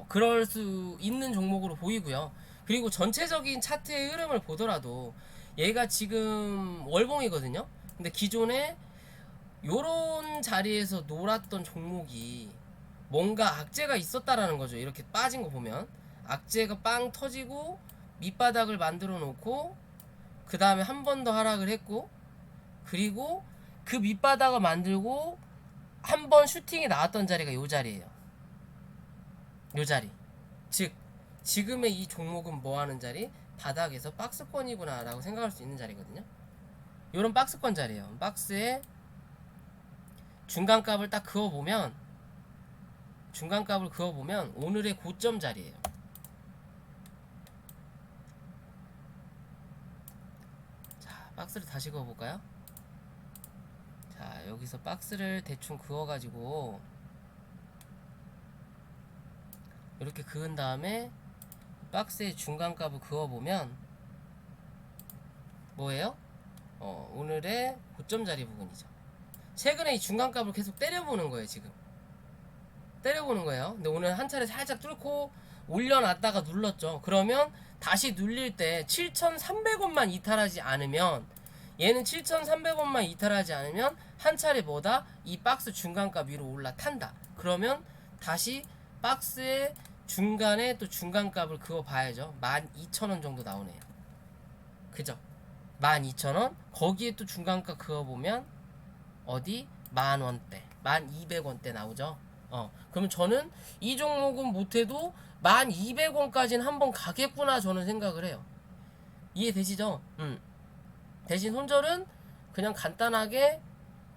그럴 수 있는 종목으로 보이고요. 그리고 전체적인 차트의 흐름을 보더라도 얘가 지금 월봉이거든요. 근데 기존에 요런 자리에서 놀았던 종목이 뭔가 악재가 있었다라는 거죠. 이렇게 빠진 거 보면 악재가 빵 터지고 밑바닥을 만들어 놓고 그 다음에 한 번 더 하락을 했고 그리고 그 밑바닥을 만들고 한 번 슈팅이 나왔던 자리가 요 자리예요. 요 자리. 즉 지금의 이 종목은 뭐 하는 자리? 바닥에서 박스권이구나 라고 생각할 수 있는 자리거든요. 요런 박스권 자리예요. 박스에 중간값을 딱 그어보면, 중간값을 그어보면 오늘의 고점 자리예요. 자, 박스를 다시 그어볼까요? 자, 여기서 박스를 대충 그어가지고 이렇게 그은 다음에 박스의 중간값을 그어보면 뭐예요? 오늘의 고점 자리 부분이죠. 최근에 이 중간값을 계속 때려보는 거예요. 지금 때려보는 거예요. 근데 오늘 한 차례 살짝 뚫고 올려놨다가 눌렀죠. 그러면 다시 눌릴 때 7,300원만 이탈하지 않으면, 얘는 7,300원만 이탈하지 않으면 한 차례 뭐다? 이 박스 중간값 위로 올라탄다. 그러면 다시 박스의 중간에 또 중간값을 그어봐야죠. 12,000원 정도 나오네요. 그죠? 12,000원. 거기에 또 중간값 그어보면 어디? 10,000원대, 1200원대 나오죠. 그러면 저는 이 종목은 못해도 1200원까지는 한번 가겠구나 저는 생각을 해요. 이해되시죠? 대신 손절은 그냥 간단하게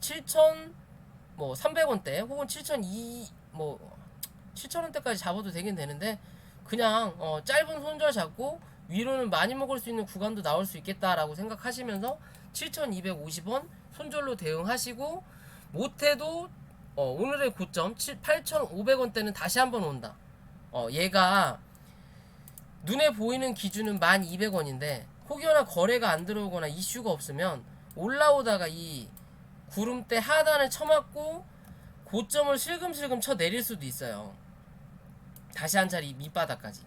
7,300원대 혹은 7,000원대까지 잡아도 되긴 되는데, 그냥 짧은 손절 잡고 위로는 많이 먹을 수 있는 구간도 나올 수 있겠다라고 생각하시면서 7,250원 손절로 대응하시고, 못해도 오늘의 고점 8,500원대는 다시 한번 온다. 얘가 눈에 보이는 기준은 1,200원인데 혹여나 거래가 안 들어오거나 이슈가 없으면 올라오다가 이 구름대 하단을 쳐맞고 고점을 슬금슬금 쳐 내릴 수도 있어요. 다시 한 차례 밑바닥까지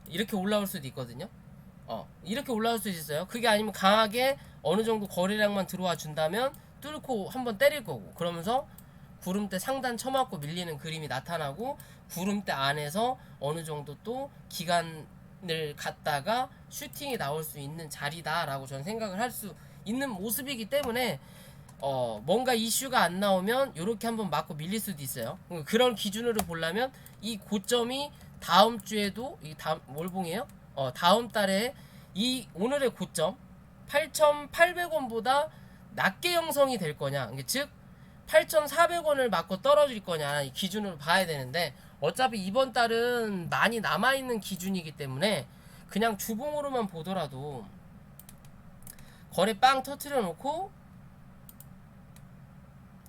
이렇게 올라올 수도 있거든요. 이렇게 올라올 수도 있어요. 그게 아니면 강하게 어느 정도 거래량만 들어와 준다면 뚫고 한번 때릴 거고, 그러면서 구름대 상단 쳐맞고 밀리는 그림이 나타나고, 구름대 안에서 어느 정도 또 기간을 갖다가 슈팅이 나올 수 있는 자리다라고 저는 생각을 할 수 있는 모습이기 때문에 뭔가 이슈가 안 나오면 이렇게 한번 맞고 밀릴 수도 있어요. 그런 기준으로 보려면 이 고점이 다음 주에도, 이 다음 월봉이에요. 다음 달에 이 오늘의 고점 8,800원보다 낮게 형성이 될 거냐, 즉 8,400원을 맞고 떨어질 거냐, 이 기준으로 봐야 되는데, 어차피 이번 달은 많이 남아있는 기준이기 때문에 그냥 주봉으로만 보더라도 거래 빵 터트려 놓고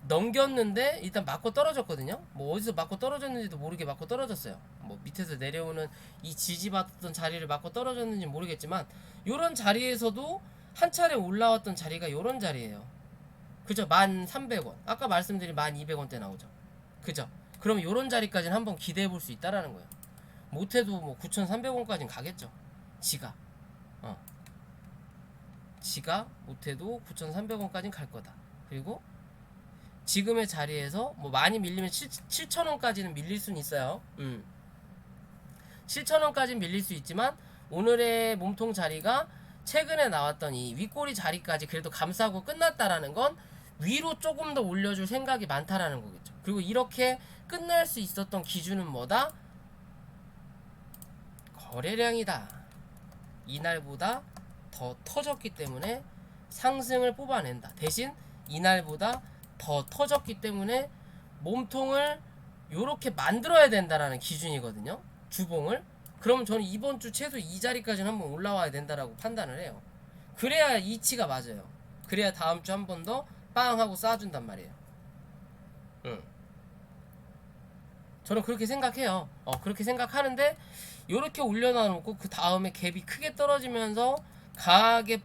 넘겼는데 일단 맞고 떨어졌거든요. 뭐 어디서 맞고 떨어졌는지도 모르게 맞고 떨어졌어요. 뭐 밑에서 내려오는 이 지지받았던 자리를 맞고 떨어졌는지 모르겠지만, 요런 자리에서도 한 차례 올라왔던 자리가 요런 자리예요. 그죠? 1,300원. 아까 말씀드린 1,200원대 나오죠. 그죠? 그럼 요런 자리까지는 한번 기대해 볼 수 있다라는 거예요. 못해도 뭐 9,300원까지는 가겠죠. 지가 못해도 9,300원까지는 갈 거다. 그리고 지금의 자리에서 뭐 많이 밀리면 7,000원까지는 밀릴 수는 있어요. 7,000원까지는 밀릴 수 있지만 오늘의 몸통 자리가 최근에 나왔던 이 윗꼬리 자리까지 그래도 감싸고 끝났다라는 건 위로 조금 더 올려줄 생각이 많다라는 거겠죠. 그리고 이렇게 끝날 수 있었던 기준은 뭐다? 거래량이다. 이날보다 더 터졌기 때문에 상승을 뽑아낸다. 대신 이날보다 더 터졌기 때문에 몸통을 요렇게 만들어야 된다라는 기준이거든요. 주봉을. 그럼 저는 이번 주 최소 이 자리까지는 한번 올라와야 된다라고 판단을 해요. 그래야 이치가 맞아요. 그래야 다음 주 한 번 더 빵 하고 쌓아준단 말이에요. 저는 그렇게 생각해요. 그렇게 생각하는데, 요렇게 올려놔놓고 그 다음에 갭이 크게 떨어지면서 강하게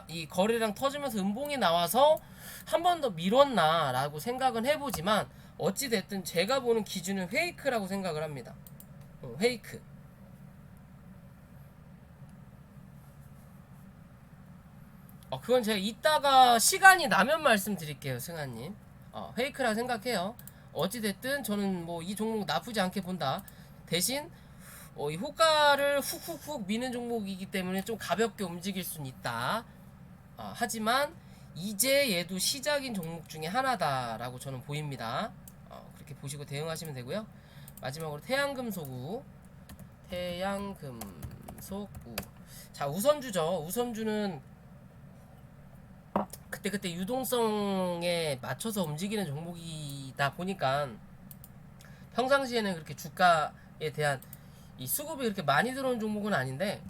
이 거래량 터지면서 음봉이 나와서 한 번 더 밀었나 라고 생각은 해보지만, 어찌됐든 제가 보는 기준은 페이크라고 생각을 합니다. 페이크. 그건 제가 이따가 시간이 나면 말씀드릴게요, 승아님. 페이크라 생각해요. 어찌됐든 저는 뭐 이 종목 나쁘지 않게 본다. 대신 이 호가를 훅훅훅 미는 종목이기 때문에 좀 가볍게 움직일 수는 있다. 하지만 이제 얘도 시작인 종목 중에 하나다라고 저는 보입니다. 그렇게 보시고 대응하시면 되고요. 마지막으로 태양금속우 태양, 금속, 우. 자, 우선주죠. 우선주는 그때그때 유동성에 맞춰서 움직이는 종목이다 보니까 평상시에는 그렇게 주가에 대한 이 수급이 그렇게 많이 들어온 종목은 아닌데,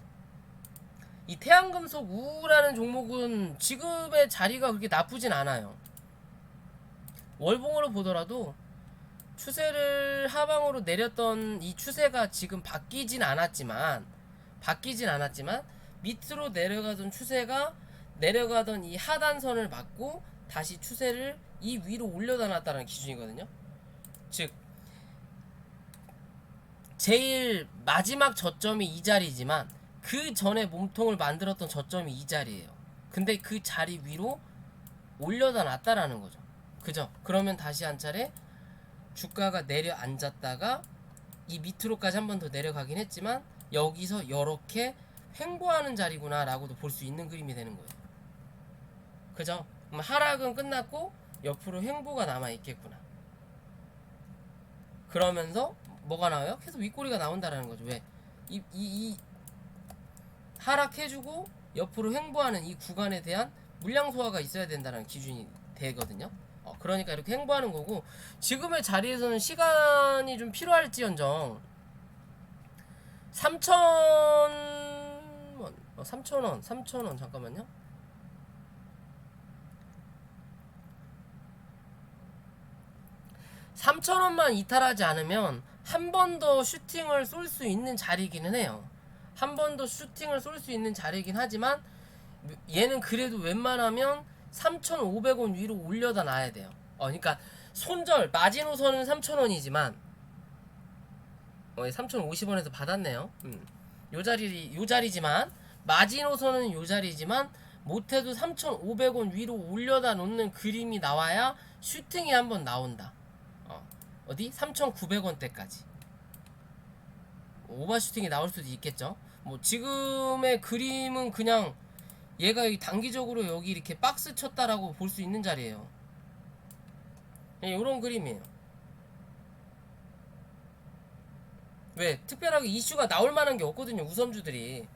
이 태양금속 우라는 종목은 지금의 자리가 그렇게 나쁘진 않아요. 월봉으로 보더라도 추세를 하방으로 내렸던 이 추세가 지금 바뀌진 않았지만 밑으로 내려가던 추세가 내려가던 이 하단선을 맞고 다시 추세를 이 위로 올려다 놨다는 기준이거든요. 즉 제일 마지막 저점이 이 자리지만 그 전에 몸통을 만들었던 저점이 이 자리예요. 근데 그 자리 위로 올려다 놨다라는 거죠. 그죠? 그러면 다시 한 차례 주가가 내려앉았다가 이 밑으로까지 한 번 더 내려가긴 했지만 여기서 이렇게 횡보하는 자리구나 라고도 볼 수 있는 그림이 되는 거예요. 그죠? 그럼 하락은 끝났고 옆으로 횡보가 남아있겠구나. 그러면서 뭐가 나와요? 계속 윗꼬리가 나온다라는 거죠. 왜? 이 하락해주고 옆으로 횡보하는 이 구간에 대한 물량 소화가 있어야 된다는 기준이 되거든요. 그러니까 이렇게 횡보하는 거고, 지금의 자리에서는 시간이 좀 필요할지언정 3,000원, 3,000원 잠깐만요. (3,000원만) 이탈하지 않으면 한 번 더 슈팅을 쏠 수 있는 자리이기는 해요. 한 번 더 슈팅을 쏠 수 있는 자리이긴 하지만 얘는 그래도 웬만하면 3,500원 위로 올려다 놔야 돼요. 그러니까 손절 마지노선은 3,000원이지만 3,050원에서 받았네요. 요 자리지만 마지노선은 요 자리지만 못해도 3,500원 위로 올려다 놓는 그림이 나와야 슈팅이 한번 나온다. 어디? 3,900원대까지 오버 슈팅이 나올 수도 있겠죠. 뭐 지금의 그림은 그냥 얘가 단기적으로 여기 이렇게 박스 쳤다라고 볼 수 있는 자리예요. 이런 그림이에요. 왜? 특별하게 이슈가 나올 만한 게 없거든요. 우선주들이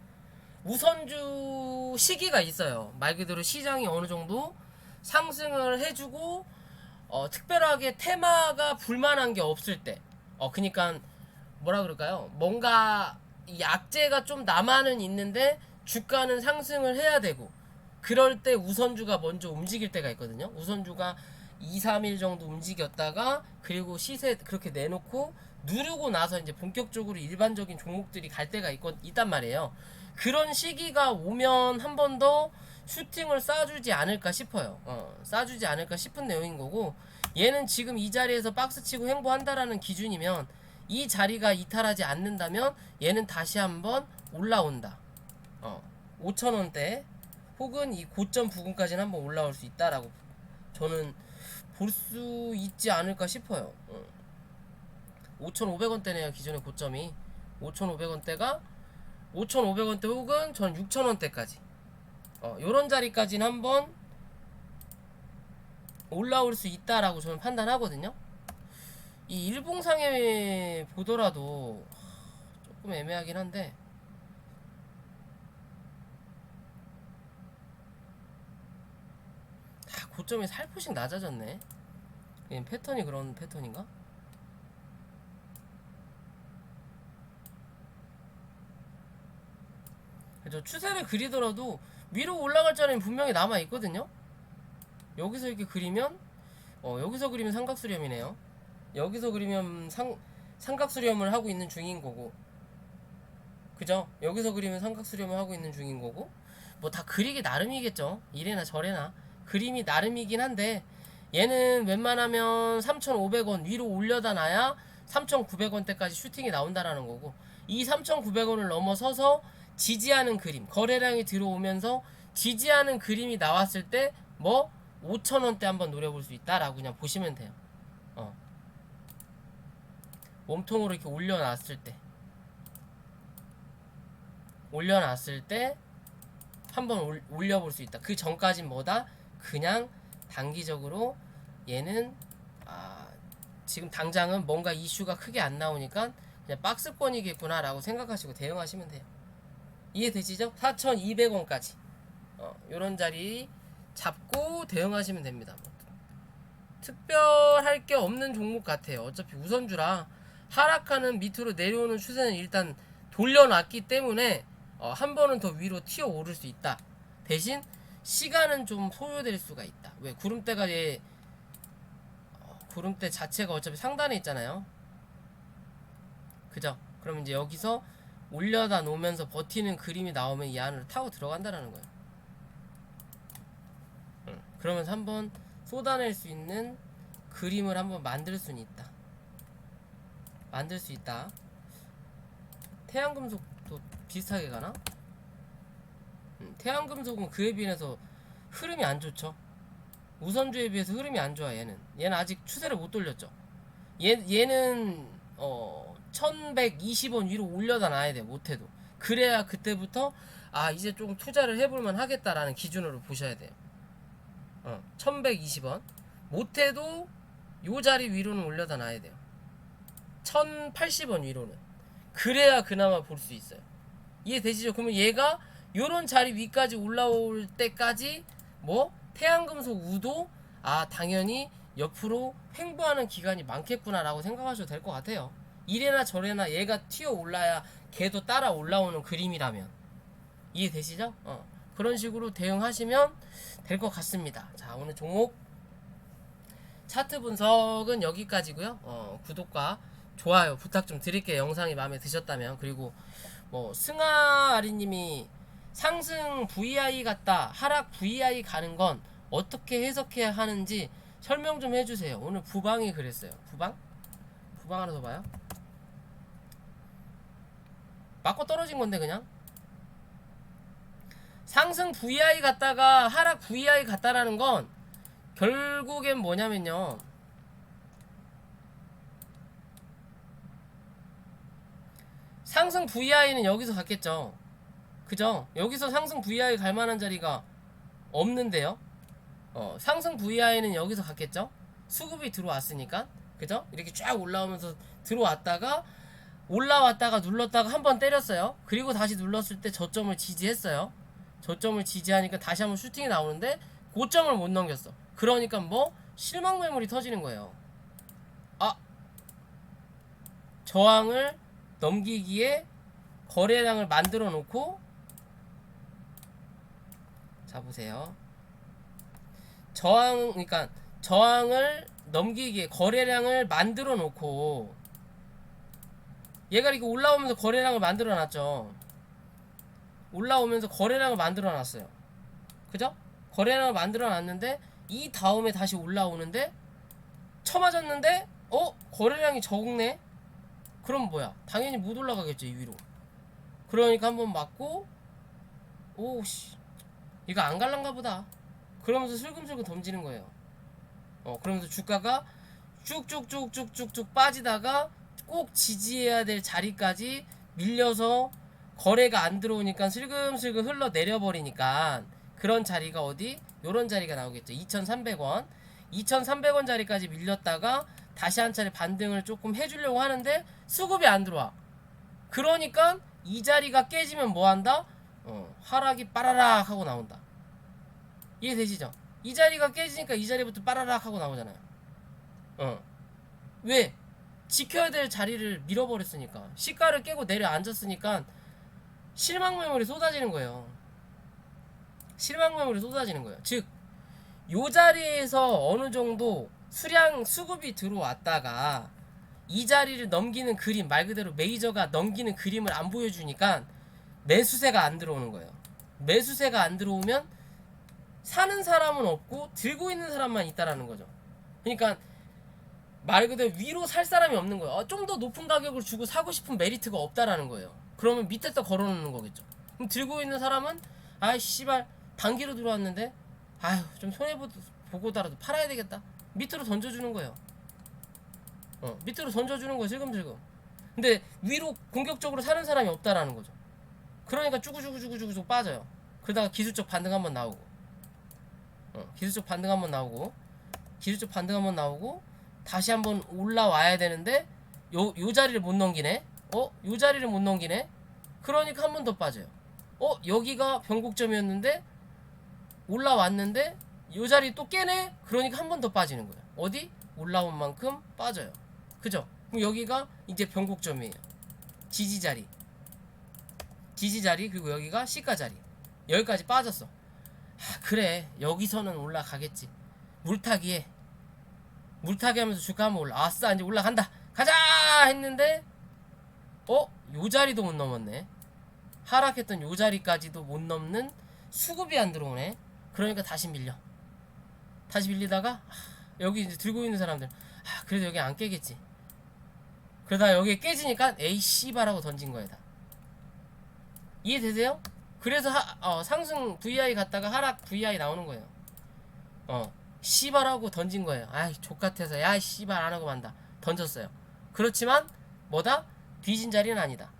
우선주 시기가 있어요. 말 그대로 시장이 어느 정도 상승을 해주고 특별하게 테마가 불만한 게 없을 때, 그니까 뭐라 그럴까요? 뭔가 이 악재가 좀 남아는 있는데 주가는 상승을 해야 되고, 그럴 때 우선주가 먼저 움직일 때가 있거든요. 우선주가 2, 3일 정도 움직였다가 그리고 시세 그렇게 내놓고 누르고 나서 이제 본격적으로 일반적인 종목들이 갈 때가 있단 말이에요. 그런 시기가 오면 한 번 더 슈팅을 쏴주지 않을까 싶어요. 쏴주지 않을까 싶은 내용인 거고, 얘는 지금 이 자리에서 박스치고 횡보한다라는 기준이면 이 자리가 이탈하지 않는다면 얘는 다시 한번 올라온다. 5,000원대 혹은 이 고점 부근까지는 한번 올라올 수 있다라고 저는 볼 수 있지 않을까 싶어요. 5,500원대네요. 기존의 고점이 5,500원대가 5,500원대 혹은 전 6,000원대까지 요런 자리까지는 한번 올라올 수 있다라고 저는 판단하거든요. 이 일봉상에 보더라도 조금 애매하긴 한데, 고점이 살포씩 낮아졌네. 패턴이 그런 패턴인가? 그래서 추세를 그리더라도 위로 올라갈 자리는 분명히 남아 있거든요. 여기서 이렇게 그리면 여기서 그리면 삼각수렴이네요. 여기서 그리면 삼각수렴을 하고 있는 중인 거고, 그죠? 여기서 그리면 삼각수렴을 하고 있는 중인 거고, 뭐 다 그리기 나름이겠죠. 이래나 저래나 그림이 나름이긴 한데, 얘는 웬만하면 3,500원 위로 올려다 놔야 3,900원대까지 슈팅이 나온다라는 거고, 이 3,900원을 넘어서서 지지하는 그림, 거래량이 들어오면서 지지하는 그림이 나왔을 때 뭐 5,000원대 한번 노려볼 수 있다라고 그냥 보시면 돼요. 몸통으로 이렇게 올려놨을 때 한번 올려볼 수 있다. 그 전까진 뭐다? 그냥 단기적으로 얘는 지금 당장은 뭔가 이슈가 크게 안 나오니까 그냥 박스권이겠구나 라고 생각하시고 대응하시면 돼요. 이해되시죠? 4,200원까지 요런 자리 잡고 대응하시면 됩니다. 뭐 특별할 게 없는 종목 같아요. 어차피 우선주라 하락하는 밑으로 내려오는 추세는 일단 돌려놨기 때문에 한 번은 더 위로 튀어 오를 수 있다. 대신 시간은 좀 소요될 수가 있다. 왜? 구름대가 구름대 자체가 어차피 상단에 있잖아요. 그죠? 그럼 이제 여기서 올려다 놓으면서 버티는 그림이 나오면 이 안으로 타고 들어간다라는 거예요. 그러면서 한번 쏟아낼 수 있는 그림을 한번 만들 수는 있다. 만들 수 있다. 태양금속도 비슷하게 가나? 태양금속은 그에 비해서 흐름이 안 좋죠. 우선주에 비해서 흐름이 안 좋아. 얘는 아직 추세를 못 돌렸죠. 얘는 1120원 위로 올려다 놔야 돼. 못해도. 그래야 그때부터 이제 좀 투자를 해볼만 하겠다라는 기준으로 보셔야 돼요. 1120원 못해도 요 자리 위로는 올려다 놔야 돼요. 1080원 위로는. 그래야 그나마 볼 수 있어요. 이해되시죠? 그러면 얘가 요런 자리 위까지 올라올 때까지 뭐 태양금속 우도 당연히 옆으로 횡보하는 기간이 많겠구나 라고 생각하셔도 될 것 같아요. 이래나 저래나 얘가 튀어 올라야 걔도 따라 올라오는 그림이라면. 이해되시죠? 그런 식으로 대응하시면 될 것 같습니다. 자, 오늘 종목 차트 분석은 여기까지고요. 구독과 좋아요 부탁 좀 드릴게요. 영상이 마음에 드셨다면. 그리고 뭐 승아아리님이 상승 VI 같다, 하락 VI 가는 건 어떻게 해석해야 하는지 설명 좀 해주세요. 오늘 부방이 그랬어요. 부방 하나 더 봐요. 맞고 떨어진 건데 그냥 상승 VI 갔다가 하락 VI 갔다라는 건 결국엔 뭐냐면요, 상승 VI는 여기서 갔겠죠. 그죠? 여기서 상승 VI 갈만한 자리가 없는데요. 상승 VI는 여기서 갔겠죠. 수급이 들어왔으니까. 그죠? 이렇게 쫙 올라오면서 들어왔다가 올라왔다가 눌렀다가 한번 때렸어요. 그리고 다시 눌렀을 때 저점을 지지했어요. 저점을 지지하니까 다시 한번 슈팅이 나오는데 고점을 못 넘겼어. 그러니까 뭐 실망 매물이 터지는 거예요. 저항을 넘기기에 거래량을 만들어 놓고, 자 보세요. 그러니까 저항을 넘기기에 거래량을 만들어 놓고 얘가 이렇게 올라오면서 거래량을 만들어 놨죠. 올라오면서 거래량을 만들어 놨어요. 그죠? 거래량을 만들어 놨는데 이 다음에 다시 올라오는데 쳐맞았는데 거래량이 적네? 그럼 뭐야? 당연히 못 올라가겠죠, 이 위로. 그러니까 한번 맞고 오씨 이거 안 갈란가 보다. 그러면서 슬금슬금 던지는 거예요. 그러면서 주가가 쭉쭉쭉쭉쭉쭉 빠지다가 꼭 지지해야 될 자리까지 밀려서 거래가 안 들어오니까 슬금슬금 흘러내려 버리니까 그런 자리가 어디? 요런 자리가 나오겠죠. 2,300원 2,300원 자리까지 밀렸다가 다시 한 차례 반등을 조금 해주려고 하는데 수급이 안 들어와. 그러니까 이 자리가 깨지면 뭐 한다? 하락이 빠라락 하고 나온다. 이해되시죠? 이 자리가 깨지니까 이 자리부터 빠라락 하고 나오잖아요. 왜? 지켜야 될 자리를 밀어버렸으니까. 시가를 깨고 내려앉았으니까 실망 매물이 쏟아지는 거예요. 실망 매물이 쏟아지는 거예요. 즉, 요 자리에서 어느 정도 수급이 들어왔다가 이 자리를 넘기는 그림, 말 그대로 메이저가 넘기는 그림을 안 보여주니까 매수세가 안 들어오는 거예요. 매수세가 안 들어오면 사는 사람은 없고 들고 있는 사람만 있다라는 거죠. 그러니까 말 그대로 위로 살 사람이 없는 거예요. 좀 더 높은 가격을 주고 사고 싶은 메리트가 없다라는 거예요. 그러면 밑에다 걸어놓는 거겠죠. 그럼 들고 있는 사람은 씨발 단기로 들어왔는데 좀 손해보고더라도 팔아야 되겠다. 밑으로 던져주는 거예요. 밑으로 던져주는 거예요. 슬금슬금. 근데 위로 공격적으로 사는 사람이 없다라는 거죠. 그러니까 쭈구쭈구쭈구쭈구 빠져요. 그러다가 기술적 반등 한번 나오고, 기술적 반등 한번 나오고, 다시 한번 올라와야 되는데 요 자리를 못 넘기네. 요 자리를 못 넘기네. 그러니까 한 번 더 빠져요. 여기가 변곡점이었는데 올라왔는데 요 자리 또 깨네. 그러니까 한 번 더 빠지는 거예요. 어디? 올라온 만큼 빠져요. 그죠? 그럼 여기가 이제 변곡점이에요. 지지자리, 그리고 여기가 시가 자리. 여기까지 빠졌어. 그래, 여기서는 올라가겠지. 물타기 하면서 주가 한번 아싸, 이제 올라간다, 가자 했는데 요 자리도 못 넘었네. 하락했던 요 자리까지도 못 넘는 수급이 안 들어오네. 그러니까 다시 밀리다가 여기 이제 들고 있는 사람들 그래도 여기 안 깨겠지. 그러다 여기 깨지니까 에이 씨발 하고 던진 거야 다. 이해되세요? 그래서 상승 VI 갔다가 하락 VI 나오는 거예요. 씨발 하고 던진 거예요. 아이 족같아서 야 씨발 안 하고 만다 던졌어요. 그렇지만 뭐다? 뒤진 자리는 아니다.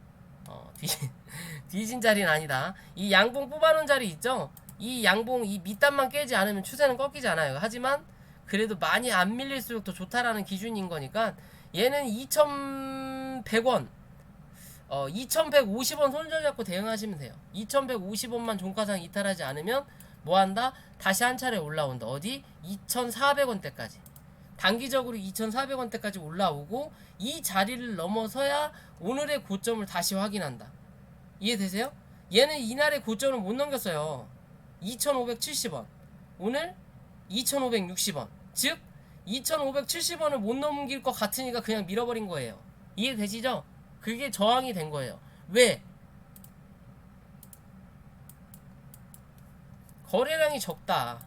뒤진 자리는 아니다. 이 양봉 뽑아놓은 자리 있죠? 이 양봉 이 밑단만 깨지 않으면 추세는 꺾이지 않아요. 하지만 그래도 많이 안 밀릴수록 더 좋다라는 기준인 거니까 얘는 2100원 2150원 손절 잡고 대응하시면 돼요. 2150원만 종가상 이탈하지 않으면 뭐한다? 다시 한 차례 올라온다. 어디? 2400원대까지 단기적으로 2400원대까지 올라오고 이 자리를 넘어서야 오늘의 고점을 다시 확인한다. 이해되세요? 얘는 이날의 고점을 못 넘겼어요. 2570원 오늘 2560원 즉 2570원을 못 넘길 것 같으니까 그냥 밀어버린 거예요. 이해되시죠? 그게 저항이 된 거예요. 왜? 거래량이 적다.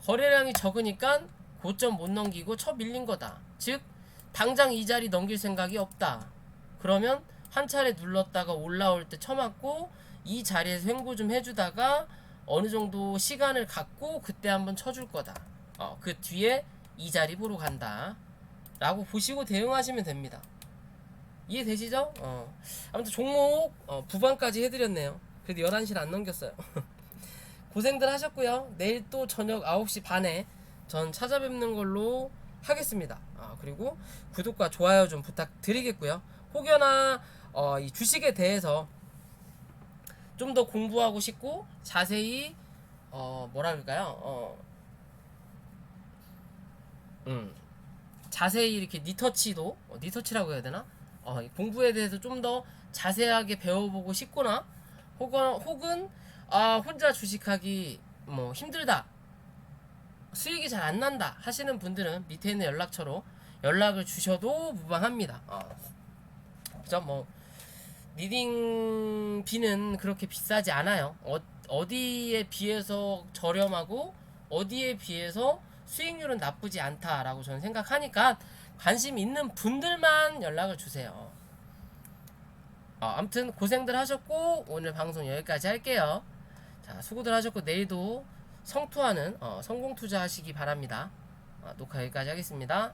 거래량이 적으니까 고점 못 넘기고 쳐 밀린 거다. 즉 당장 이 자리 넘길 생각이 없다. 그러면 한 차례 눌렀다가 올라올 때 쳐맞고 이 자리에서 횡보 좀 해주다가 어느 정도 시간을 갖고 그때 한번 쳐줄 거다. 그 뒤에 이 자리 보러 간다 라고 보시고 대응하시면 됩니다. 이해되시죠? 아무튼 종목 부반까지 해드렸네요. 그래도 11시를 안 넘겼어요. 고생들 하셨고요. 내일 또 저녁 9시 반에 전 찾아뵙는 걸로 하겠습니다. 그리고 구독과 좋아요 좀 부탁드리겠고요. 혹여나 이 주식에 대해서 좀 더 공부하고 싶고 자세히 뭐라 그럴까요? 자세히 이렇게 니터치도 니터치라고 해야 되나? 공부에 대해서 좀 더 자세하게 배워보고 싶거나 혹은 혼자 주식하기 뭐 힘들다, 수익이 잘 안 난다 하시는 분들은 밑에 있는 연락처로 연락을 주셔도 무방합니다. 그죠? 뭐 리딩비는 그렇게 비싸지 않아요. 어디에 비해서 저렴하고 어디에 비해서 수익률은 나쁘지 않다라고 저는 생각하니까 관심 있는 분들만 연락을 주세요. 아무튼 고생들 하셨고 오늘 방송 여기까지 할게요. 자, 수고들 하셨고 내일도 성투하는 성공 투자 하시기 바랍니다. 녹화 여기까지 하겠습니다.